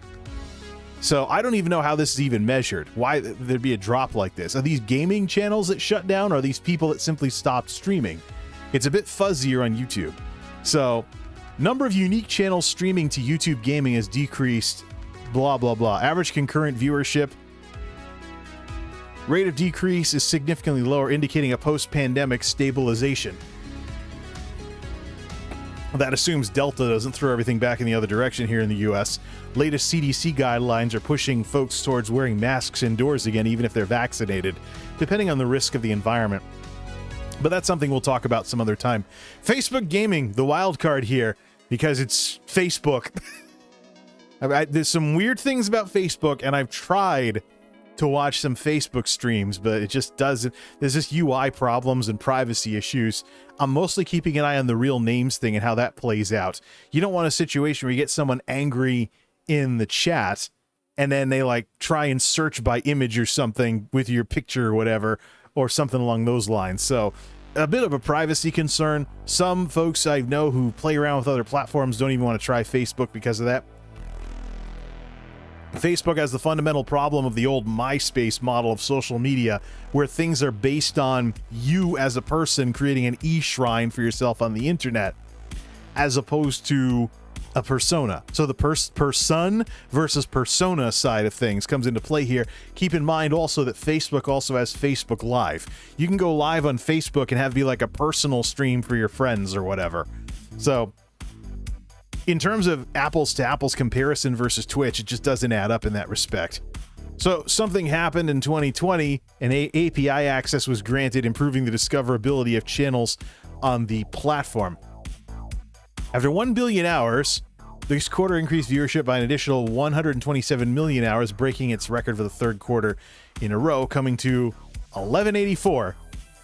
So I don't even know how this is even measured. Why there'd be a drop like this? Are these gaming channels that shut down, or are these people that simply stopped streaming? It's a bit fuzzier on YouTube. So, number of unique channels streaming to YouTube gaming has decreased, blah, blah, blah. Average concurrent viewership. Rate of decrease is significantly lower, indicating a post-pandemic stabilization. That assumes Delta doesn't throw everything back in the other direction here in the US. Latest CDC guidelines are pushing folks towards wearing masks indoors again, even if they're vaccinated, depending on the risk of the environment. But that's something we'll talk about some other time. Facebook gaming, the wild card here, because it's Facebook. There's some weird things about Facebook, and I've tried to watch some Facebook streams, but it just doesn't. There's just UI problems and privacy issues. I'm mostly keeping an eye on the real names thing and how that plays out. You don't want a situation where you get someone angry in the chat and then they like try and search by image or something with your picture or whatever, or something along those lines. So a bit of a privacy concern. Some folks I know who play around with other platforms don't even want to try Facebook because of that. Facebook has the fundamental problem of the old MySpace model of social media, where things are based on you as a person creating an e-shrine for yourself on the internet, as opposed to a persona. So the person versus persona side of things comes into play here. Keep in mind also that Facebook also has Facebook Live. You can go live on Facebook and have it be like a personal stream for your friends or whatever. So in terms of apples to apples comparison versus Twitch, it just doesn't add up in that respect. So something happened in 2020, and API access was granted, improving the discoverability of channels on the platform. After 1 billion hours, this quarter increased viewership by an additional 127 million hours, breaking its record for the third quarter in a row, coming to 1184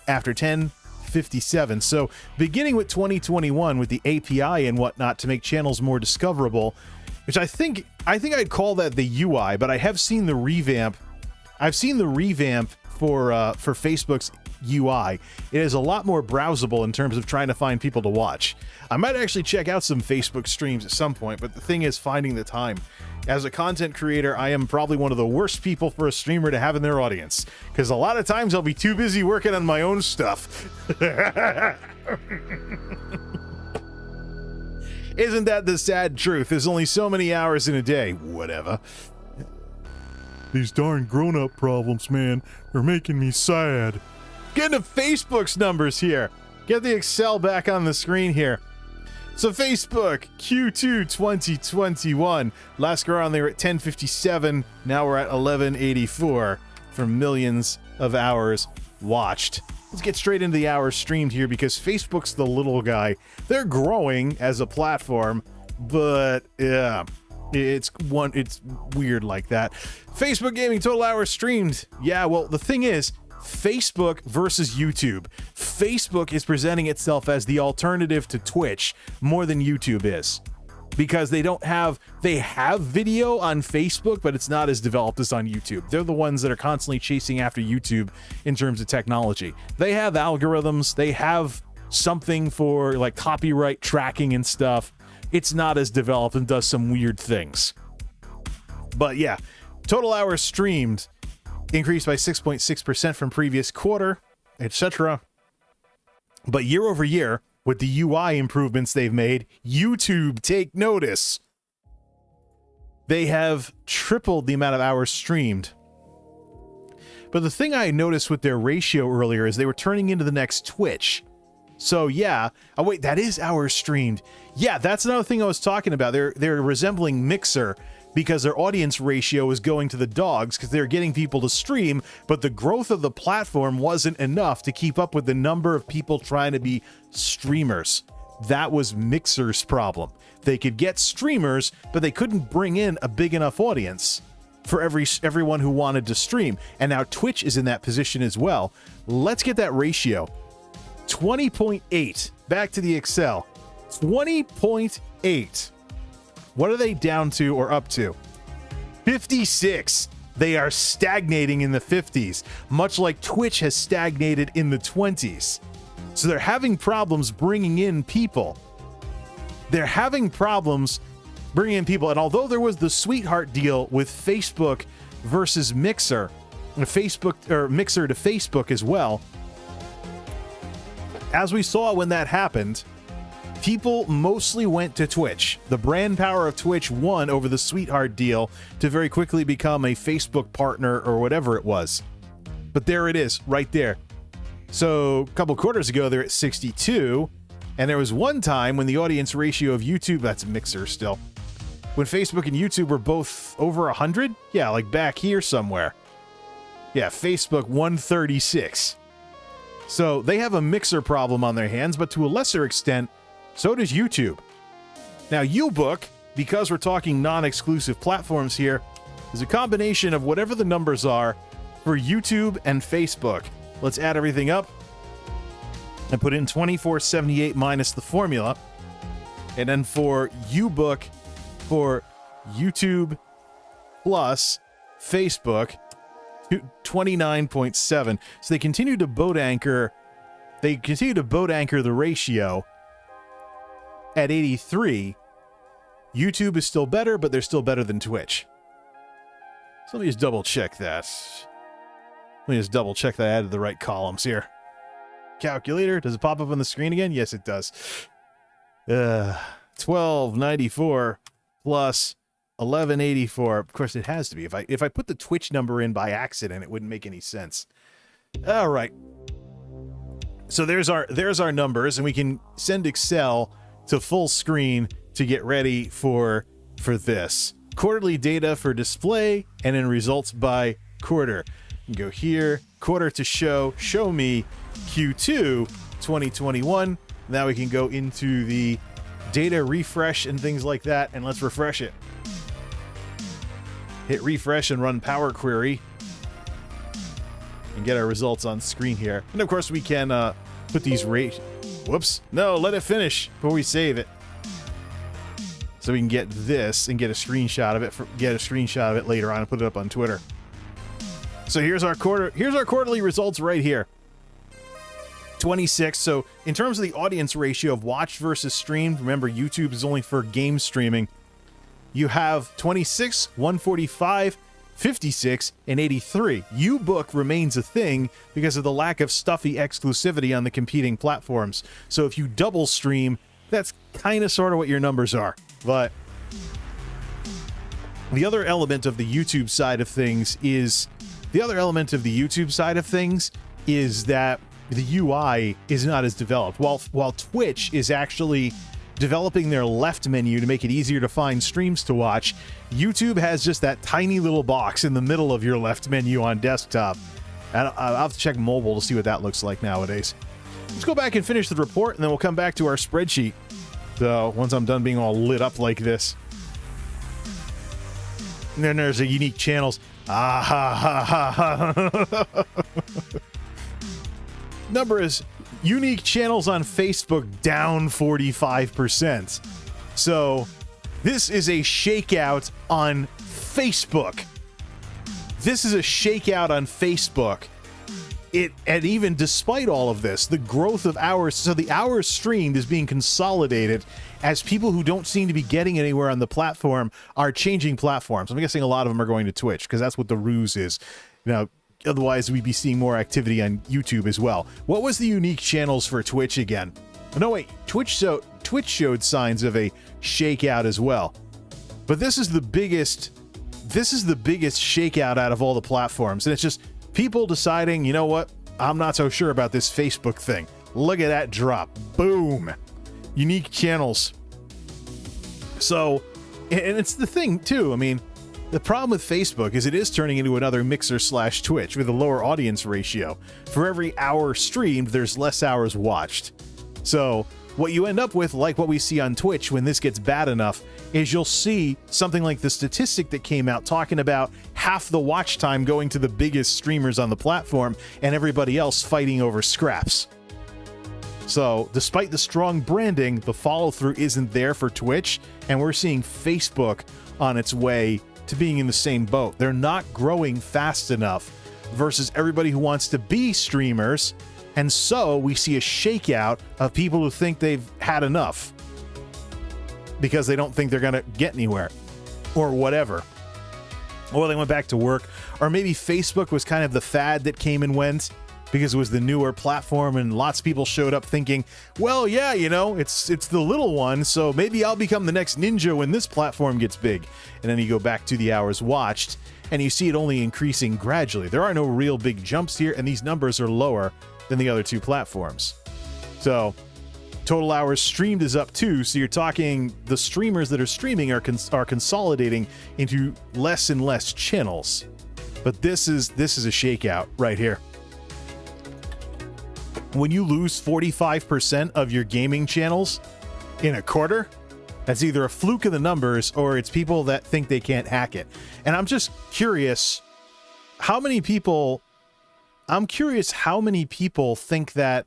after 1057. So beginning with 2021 with the API and whatnot to make channels more discoverable, which I think I'd call that the UI, but I have seen the revamp. I've seen the revamp for Facebook's UI. It is a lot more browsable in terms of trying to find people to watch. I might actually check out some Facebook streams at some point, but the thing is finding the time. As a content creator, I am probably one of the worst people for a streamer to have in their audience, because a lot of times I'll be too busy working on my own stuff. Isn't that the sad truth? There's only so many hours in a day. Whatever. These darn grown-up problems, man, are making me sad. Get into Facebook's numbers here. Get the Excel back on the screen here. So Facebook, Q2 2021. Last go around they were at 1057. Now we're at 1184 for millions of hours watched. Let's get straight into the hours streamed here, because Facebook's the little guy. They're growing as a platform, but yeah, it's weird like that. Facebook gaming total hours streamed. Yeah, well, the thing is, Facebook versus YouTube. Facebook is presenting itself as the alternative to Twitch more than YouTube is, because they have video on Facebook, but it's not as developed as on YouTube. They're the ones that are constantly chasing after YouTube in terms of technology. They have algorithms, they have something for like copyright tracking and stuff. It's not as developed and does some weird things. But yeah, total hours streamed increased by 6.6% from previous quarter, etc. But year over year, with the UI improvements they've made, YouTube, take notice. They have tripled the amount of hours streamed. But the thing I noticed with their ratio earlier is they were turning into the next Twitch. So yeah, oh wait, that is hours streamed. Yeah, that's another thing I was talking about. They're resembling Mixer, because their audience ratio is going to the dogs, because they're getting people to stream, but the growth of the platform wasn't enough to keep up with the number of people trying to be streamers. That was Mixer's problem. They could get streamers, but they couldn't bring in a big enough audience for everyone who wanted to stream. And now Twitch is in that position as well. Let's get that ratio. 20.8. Back to the Excel. 20.8. What are they down to or up to? 56. They are stagnating in the 50s, much like Twitch has stagnated in the 20s. So they're having problems bringing in people. And although there was the sweetheart deal with Facebook versus Mixer, Mixer to Facebook as well, as we saw when that happened, people mostly went to Twitch. The brand power of Twitch won over the sweetheart deal to very quickly become a Facebook partner or whatever it was. But there it is, right there. So a couple quarters ago, they're at 62. And there was one time when the audience ratio of YouTube, that's Mixer still, when Facebook and YouTube were both over 100? Yeah, like back here somewhere. Yeah, Facebook 136. So they have a Mixer problem on their hands, but to a lesser extent, so does YouTube. Now, Ubook, because we're talking non-exclusive platforms here, is a combination of whatever the numbers are for YouTube and Facebook. Let's add everything up and put in 2478 minus the formula. And then for uBook, for YouTube plus Facebook, 29.7. So they continue to boat anchor. They continue to boat anchor the ratio at 83. YouTube is still better, but they're still better than Twitch. So let me just double check that. Let me just double check that I added the right columns here. Calculator, does it pop up on the screen again? Yes, it does. 1294 plus 1184. Of course, it has to be. If I put the Twitch number in by accident, it wouldn't make any sense. All right. So there's our numbers, and we can send Excel to full screen to get ready for this. Quarterly data for display, and then results by quarter. You can go here, quarter to show me Q2 2021. Now we can go into the data refresh and things like that, and let's refresh it. Hit refresh and run Power Query and get our results on screen here. And of course we can put these whoops, no, let it finish before we save it. So we can get this and get a screenshot of it later on and put it up on Twitter. So here's our quarterly results right here. 26. So in terms of the audience ratio of watched versus streamed, remember YouTube is only for game streaming. You have 26, 145, 56, and 83. uBook remains a thing because of the lack of stuffy exclusivity on the competing platforms. So if you double stream, that's kind of sort of what your numbers are. But the other element of the YouTube side of things is that the UI is not as developed. While Twitch is actually developing their left menu to make it easier to find streams to watch, YouTube has just that tiny little box in the middle of your left menu on desktop. And I'll have to check mobile to see what that looks like nowadays. Let's go back and finish the report, and then we'll come back to our spreadsheet. So once I'm done being all lit up like this. And then there's the unique channels. Number is unique channels on Facebook down 45%. So this is a shakeout on Facebook. And even despite all of this, the growth of hours, so the hours streamed is being consolidated as people who don't seem to be getting anywhere on the platform are changing platforms. I'm guessing a lot of them are going to Twitch because that's what the ruse is. Now, otherwise we'd be seeing more activity on YouTube as well. What was the unique channels for Twitch again? No, wait, Twitch showed signs of a shakeout as well. But this is the biggest shakeout out of all the platforms. And it's just people deciding, you know what? I'm not so sure about this Facebook thing. Look at that drop. Boom. Unique channels. So, and it's the thing too. I mean, the problem with Facebook is it is turning into another Mixer/Twitch with a lower audience ratio. For every hour streamed, there's less hours watched. So what you end up with, like what we see on Twitch when this gets bad enough, is you'll see something like the statistic that came out talking about half the watch time going to the biggest streamers on the platform and everybody else fighting over scraps. So despite the strong branding, the follow-through isn't there for Twitch, and we're seeing Facebook on its way to being in the same boat. They're not growing fast enough versus everybody who wants to be streamers, and so we see a shakeout of people who think they've had enough because they don't think they're going to get anywhere or whatever. Or they went back to work, or maybe Facebook was kind of the fad that came and went because it was the newer platform and lots of people showed up thinking, well, yeah, you know, it's the little one, so maybe I'll become the next ninja when this platform gets big. And then you go back to the hours watched and you see it only increasing gradually. There are no real big jumps here, and these numbers are lower than the other two platforms. So total hours streamed is up too, so you're talking the streamers that are streaming are consolidating into less and less channels. But this is a shakeout right here. When you lose 45% of your gaming channels in a quarter, That's either a fluke of the numbers or it's people that think they can't hack it. And I'm just curious how many people think that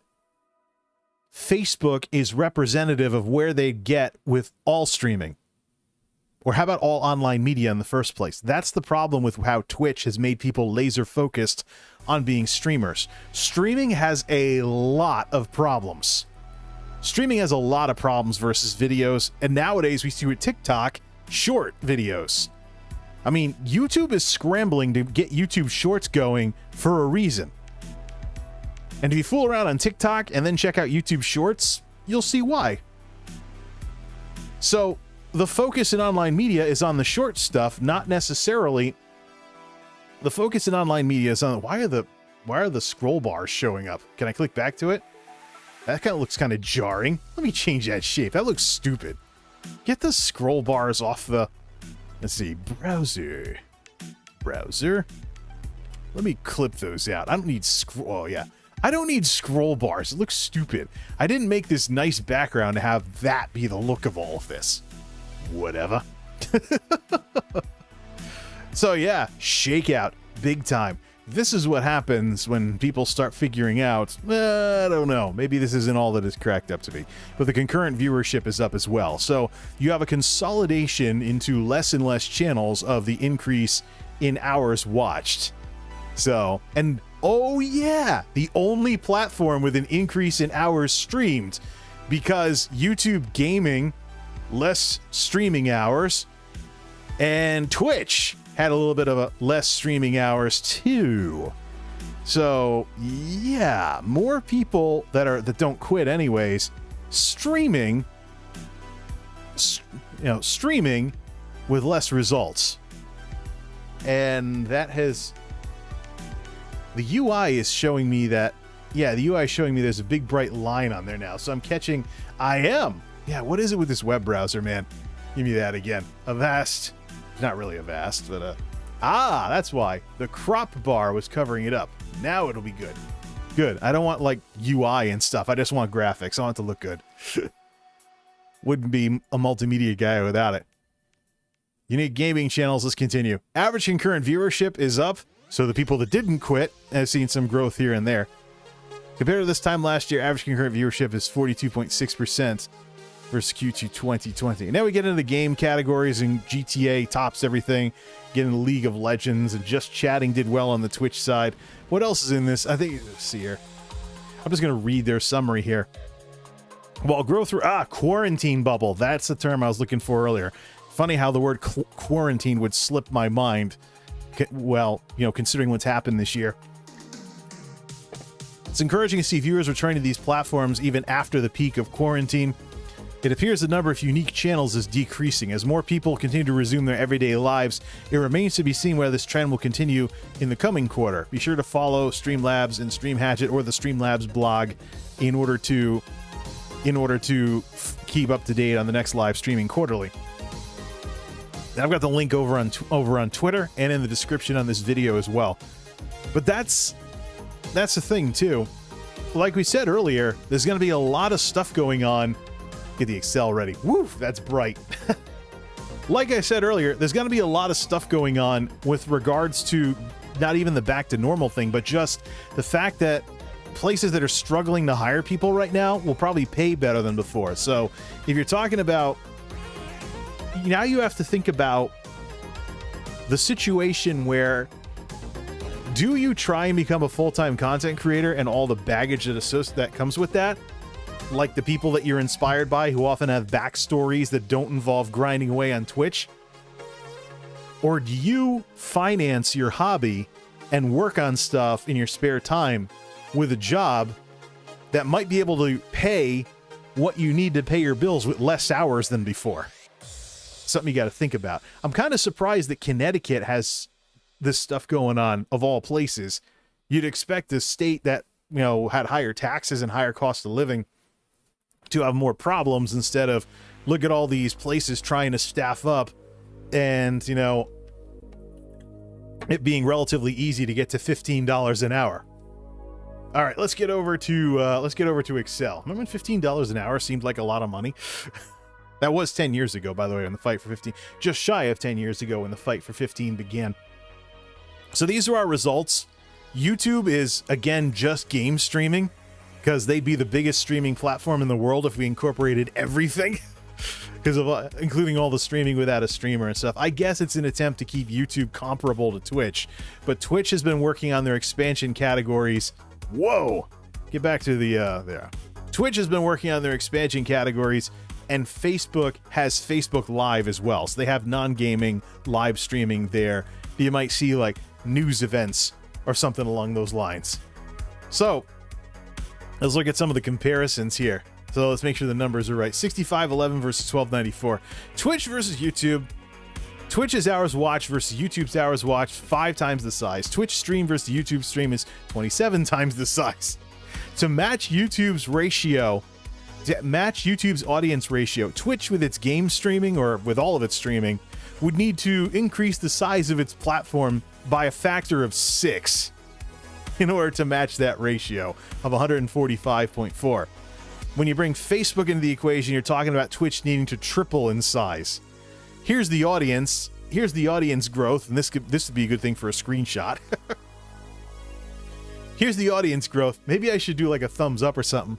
Facebook is representative of where they get with all streaming. Or how about all online media in the first place? That's the problem with how Twitch has made people laser focused on being streamers. Streaming has a lot of problems. Streaming has a lot of problems versus videos, and nowadays we see with TikTok, short videos. I mean, YouTube is scrambling to get YouTube Shorts going for a reason. And if you fool around on TikTok and then check out YouTube Shorts, you'll see why. So, the focus in online media is on the short stuff, not necessarily... The focus in online media is on... Why are the scroll bars showing up? Can I click back to it? That kind of looks kind of jarring. Let me change that shape. That looks stupid. Get the scroll bars off the... Let's see. Browser. Let me clip those out. I don't need scroll... Oh, yeah. I don't need scroll bars. It looks stupid. I didn't make this nice background to have that be the look of all of this. Whatever. So, yeah. Shakeout. Big time. This is what happens when people start figuring out, I don't know, maybe this isn't all that it's cracked up to be. But the concurrent viewership is up as well. So you have a consolidation into less and less channels of the increase in hours watched. So, and oh yeah, the only platform with an increase in hours streamed, because YouTube gaming, less streaming hours, and Twitch had a little bit of a less streaming hours too. So yeah, more people that don't quit anyways, streaming with less results. And that has, the UI is showing me that, yeah, the UI is showing me there's a big bright line on there now. So I'm catching, yeah, what is it with this web browser, man? Give me that again. Avast. Not really Avast, but that's why the crop bar was covering it up. Now it'll be good. Good. I don't want like UI and stuff. I just want graphics. I want it to look good. Wouldn't be a multimedia guy without it. Unique gaming channels. Let's continue. Average concurrent viewership is up, so the people that didn't quit have seen some growth here and there. Compared to this time last year, average concurrent viewership is 42.6%. versus Q2 2020. Now we get into the game categories, and GTA tops everything. Get into League of Legends, and Just Chatting did well on the Twitch side. What else is in this? I think, let's see here. I'm just going to read their summary here. While growth through, quarantine bubble. That's the term I was looking for earlier. Funny how the word quarantine would slip my mind. Well, considering what's happened this year. It's encouraging to see viewers returning to these platforms even after the peak of quarantine. It appears the number of unique channels is decreasing. As more people continue to resume their everyday lives, it remains to be seen whether this trend will continue in the coming quarter. Be sure to follow Streamlabs and Hatchet or the Streamlabs blog in order to keep up to date on the next live streaming quarterly. I've got the link over on Twitter and in the description on this video as well. But that's the thing too. Like we said earlier, there's going to be a lot of stuff going on. Get the Excel ready. Woof, that's bright. Like I said earlier, there's going to be a lot of stuff going on with regards to not even the back to normal thing, but just the fact that places that are struggling to hire people right now will probably pay better than before. So if you're talking about, now you have to think about the situation where, do you try and become a full-time content creator and all the baggage that comes with that? Like the people that you're inspired by, who often have backstories that don't involve grinding away on Twitch? Or do you finance your hobby and work on stuff in your spare time with a job that might be able to pay what you need to pay your bills with less hours than before? Something you got to think about. I'm kind of surprised that Connecticut has this stuff going on, of all places. You'd expect a state that, had higher taxes and higher cost of living to have more problems, instead of look at all these places trying to staff up and, it being relatively easy to get to $15 an hour. All right, let's get over to Excel. Remember when $15 an hour seemed like a lot of money? That was 10 years ago, by the way, when the fight for 15, just shy of 10 years ago when the fight for 15 began. So these are our results. YouTube is, again, just game streaming, because they'd be the biggest streaming platform in the world if we incorporated everything, because of including all the streaming without a streamer and stuff. I guess it's an attempt to keep YouTube comparable to Twitch, but Twitch has been working on their expansion categories. Whoa! Get back to the, there. Twitch has been working on their expansion categories, and Facebook has Facebook Live as well. So they have non-gaming live streaming there. You might see like news events or something along those lines. So let's look at some of the comparisons here. So let's make sure the numbers are right. 6511 versus 1294. Twitch versus YouTube. Twitch's hours watched versus YouTube's hours watched, 5 times the size. Twitch stream versus YouTube stream is 27 times the size. To match YouTube's ratio, to match YouTube's audience ratio, Twitch with its game streaming, or with all of its streaming, would need to increase the size of its platform by a factor of 6 in order to match that ratio of 145.4. When you bring Facebook into the equation, you're talking about Twitch needing to triple in size. Here's the audience. Here's the audience growth, and this would be a good thing for a screenshot. Here's the audience growth. Maybe I should do like a thumbs up or something.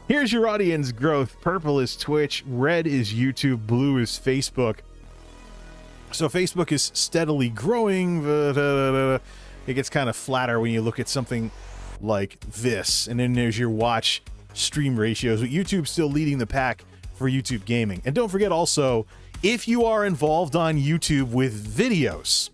Here's your audience growth. Purple is Twitch, red is YouTube, blue is Facebook. So Facebook is steadily growing. It gets kind of flatter when you look at something like this. And then there's your watch stream ratios, but YouTube's still leading the pack for YouTube gaming. And don't forget also, if you are involved on YouTube with videos,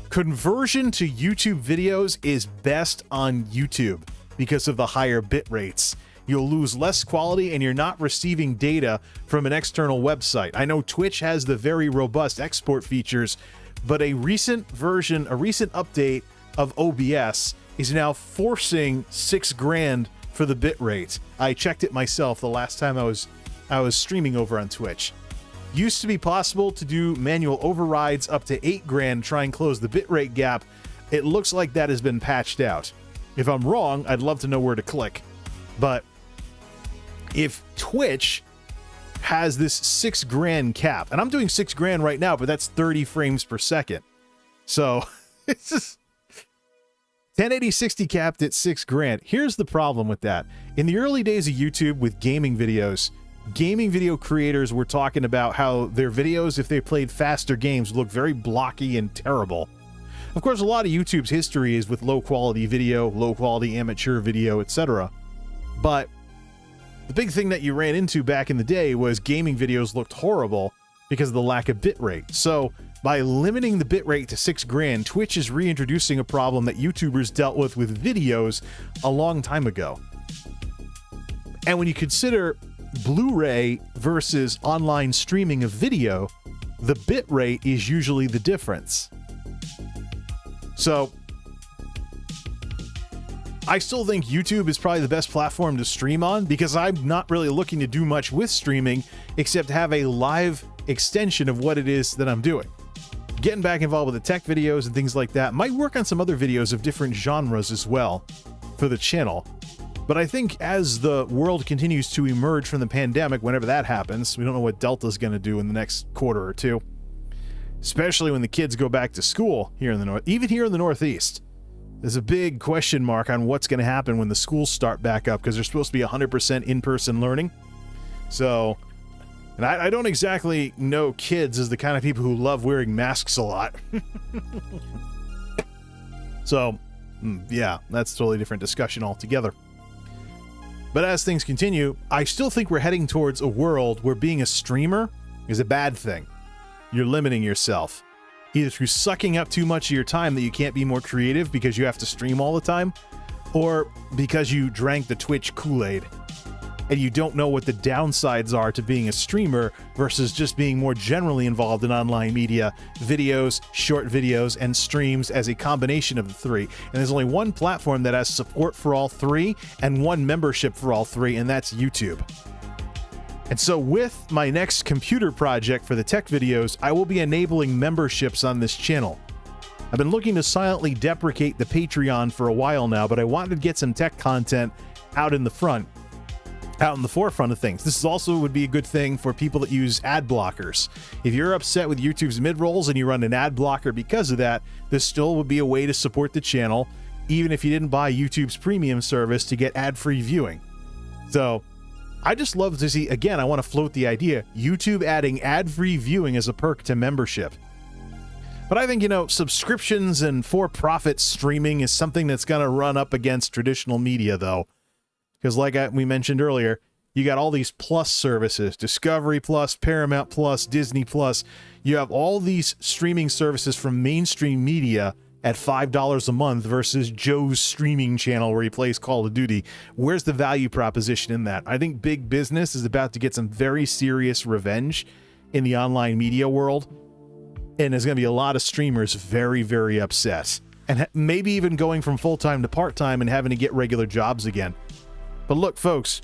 conversion to YouTube videos is best on YouTube because of the higher bit rates. You'll lose less quality and you're not receiving data from an external website. I know Twitch has the very robust export features, but a recent update of OBS is now forcing $6,000 for the bit rate. I checked it myself the last time I was streaming over on Twitch. Used to be possible to do manual overrides up to $8,000, try and close the bitrate gap. It looks like that has been patched out. If I'm wrong, I'd love to know where to click. But if Twitch has this $6,000 cap, and I'm doing $6,000 right now, but that's 30 frames per second. So it's just 1080 60 capped at $6,000. Here's the problem with that. In the early days of YouTube with gaming videos, gaming video creators were talking about how their videos, if they played faster games, look very blocky and terrible. Of course, a lot of YouTube's history is with low quality video, low quality amateur video, etc. But the big thing that you ran into back in the day was gaming videos looked horrible because of the lack of bitrate. So by limiting the bitrate to $6,000, Twitch is reintroducing a problem that YouTubers dealt with videos a long time ago. And when you consider Blu-ray versus online streaming of video, the bitrate is usually the difference. So I still think YouTube is probably the best platform to stream on because I'm not really looking to do much with streaming except have a live extension of what it is that I'm doing. Getting back involved with the tech videos and things like that. Might work on some other videos of different genres as well for the channel. But I think as the world continues to emerge from the pandemic, whenever that happens, we don't know what Delta's going to do in the next quarter or two, especially when the kids go back to school here in the north, even here in the Northeast. There's a big question mark on what's going to happen when the schools start back up because they're supposed to be 100% in-person learning. So, and I don't exactly know kids as the kind of people who love wearing masks a lot. So, yeah, that's a totally different discussion altogether. But as things continue, I still think we're heading towards a world where being a streamer is a bad thing. You're limiting yourself, either through sucking up too much of your time that you can't be more creative because you have to stream all the time, or because you drank the Twitch Kool-Aid and you don't know what the downsides are to being a streamer versus just being more generally involved in online media, videos, short videos, and streams as a combination of the three. And there's only one platform that has support for all three and one membership for all three, and that's YouTube. And so with my next computer project for the tech videos, I will be enabling memberships on this channel. I've been looking to silently deprecate the Patreon for a while now, but I wanted to get some tech content out in the forefront of things. This is also would be a good thing for people that use ad blockers. If you're upset with YouTube's mid-rolls and you run an ad blocker because of that, this still would be a way to support the channel, even if you didn't buy YouTube's premium service to get ad-free viewing. So I just love to see, again, I want to float the idea, YouTube adding ad-free viewing as a perk to membership. But I think, subscriptions and for-profit streaming is something that's going to run up against traditional media, though. Because like we mentioned earlier, you got all these plus services, Discovery Plus, Paramount Plus, Disney Plus. You have all these streaming services from mainstream media at $5 a month versus Joe's streaming channel where he plays Call of Duty. Where's the value proposition in that? I think big business is about to get some very serious revenge in the online media world. And there's going to be a lot of streamers very, very upset. And maybe even going from full-time to part-time and having to get regular jobs again. But look, folks,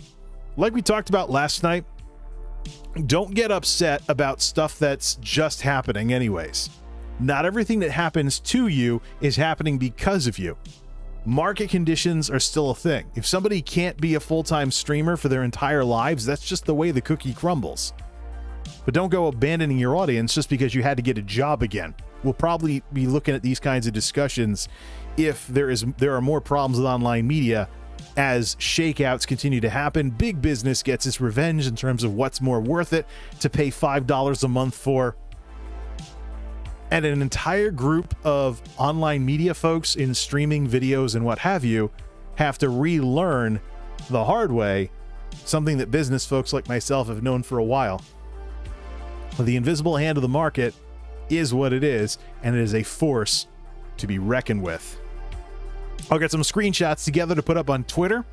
like we talked about last night, don't get upset about stuff that's just happening anyways. Not everything that happens to you is happening because of you. Market conditions are still a thing. If somebody can't be a full-time streamer for their entire lives, that's just the way the cookie crumbles. But don't go abandoning your audience just because you had to get a job again. We'll probably be looking at these kinds of discussions if there are more problems with online media as shakeouts continue to happen. Big business gets its revenge in terms of what's more worth it to pay $5 a month for. And an entire group of online media folks in streaming videos and what have you have to relearn the hard way something that business folks like myself have known for a while. The invisible hand of the market is what it is, and it is a force to be reckoned with. I'll get some screenshots together to put up on Twitter,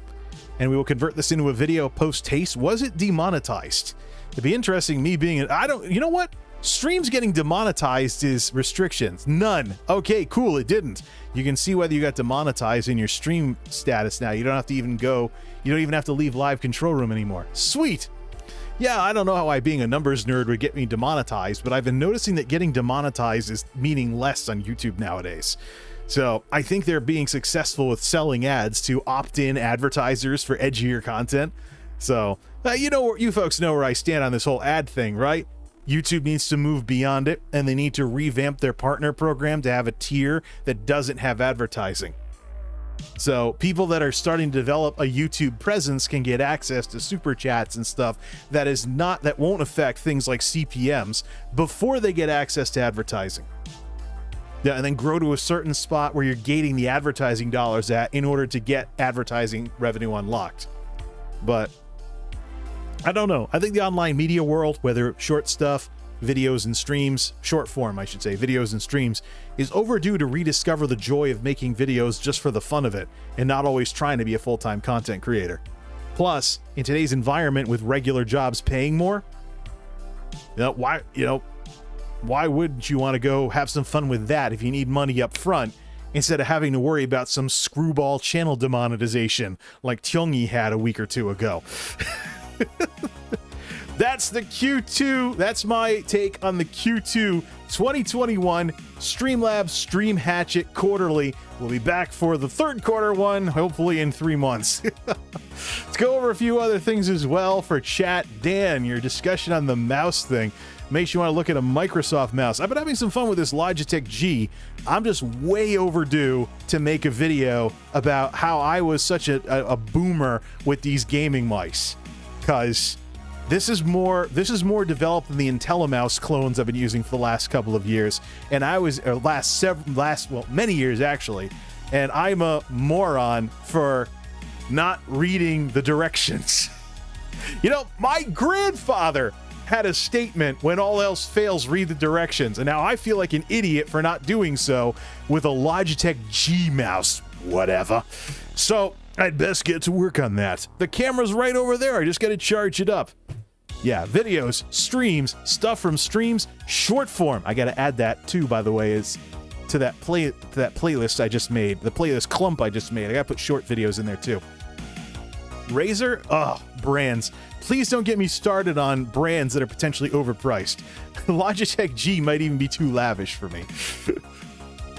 and we will convert this into a video post-haste. Was it demonetized? It'd be interesting, me being you know what? Streams getting demonetized is restrictions. None. Okay, cool, it didn't. You can see whether you got demonetized in your stream status now. You don't have to even have to leave live control room anymore. Sweet. Yeah, I don't know how being a numbers nerd would get me demonetized, but I've been noticing that getting demonetized is meaning less on YouTube nowadays. So I think they're being successful with selling ads to opt-in advertisers for edgier content. So, you folks know where I stand on this whole ad thing, right? YouTube needs to move beyond it, and they need to revamp their partner program to have a tier that doesn't have advertising. So people that are starting to develop a YouTube presence can get access to super chats and stuff that won't affect things like CPMs before they get access to advertising. Yeah, and then grow to a certain spot where you're gating the advertising dollars at in order to get advertising revenue unlocked. But I don't know. I think the online media world, whether short stuff, videos and streams, short form, I should say, videos and streams, is overdue to rediscover the joy of making videos just for the fun of it and not always trying to be a full-time content creator. Plus, in today's environment with regular jobs paying more, why wouldn't you want to go have some fun with that if you need money up front instead of having to worry about some screwball channel demonetization like Tyongi had a week or two ago? That's the Q2. That's my take on the Q2 2021 Streamlabs Stream Hatchet Quarterly. We'll be back for the third quarter one, hopefully in 3 months. Let's go over a few other things as well for chat. Dan, your discussion on the mouse thing makes you want to look at a Microsoft mouse. I've been having some fun with this Logitech G. I'm just way overdue to make a video about how I was such a boomer with these gaming mice. Because this is more developed than the IntelliMouse clones I've been using for the last couple of years, and many years actually, and I'm a moron for not reading the directions. My grandfather had a statement, when all else fails, read the directions, and now I feel like an idiot for not doing so with a Logitech G mouse. Whatever. So I'd best get to work on that. The camera's right over there. I just got to charge it up. Yeah, videos, streams, stuff from streams, short form. I got to add that too, by the way, is to that playlist I just made, the playlist clump I just made. I got to put short videos in there too. Razer, brands. Please don't get me started on brands that are potentially overpriced. Logitech G might even be too lavish for me.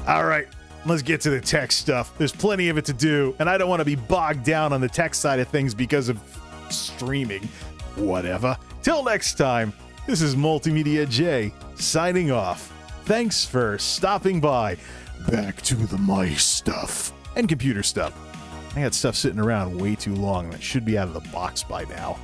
All right, let's get to the tech stuff. There's plenty of it to do, and I don't want to be bogged down on the tech side of things because of streaming. Whatever. Till next time, this is MultimediaJay signing off. Thanks for stopping by. Back to the mice stuff and computer stuff. I got stuff sitting around way too long that should be out of the box by now.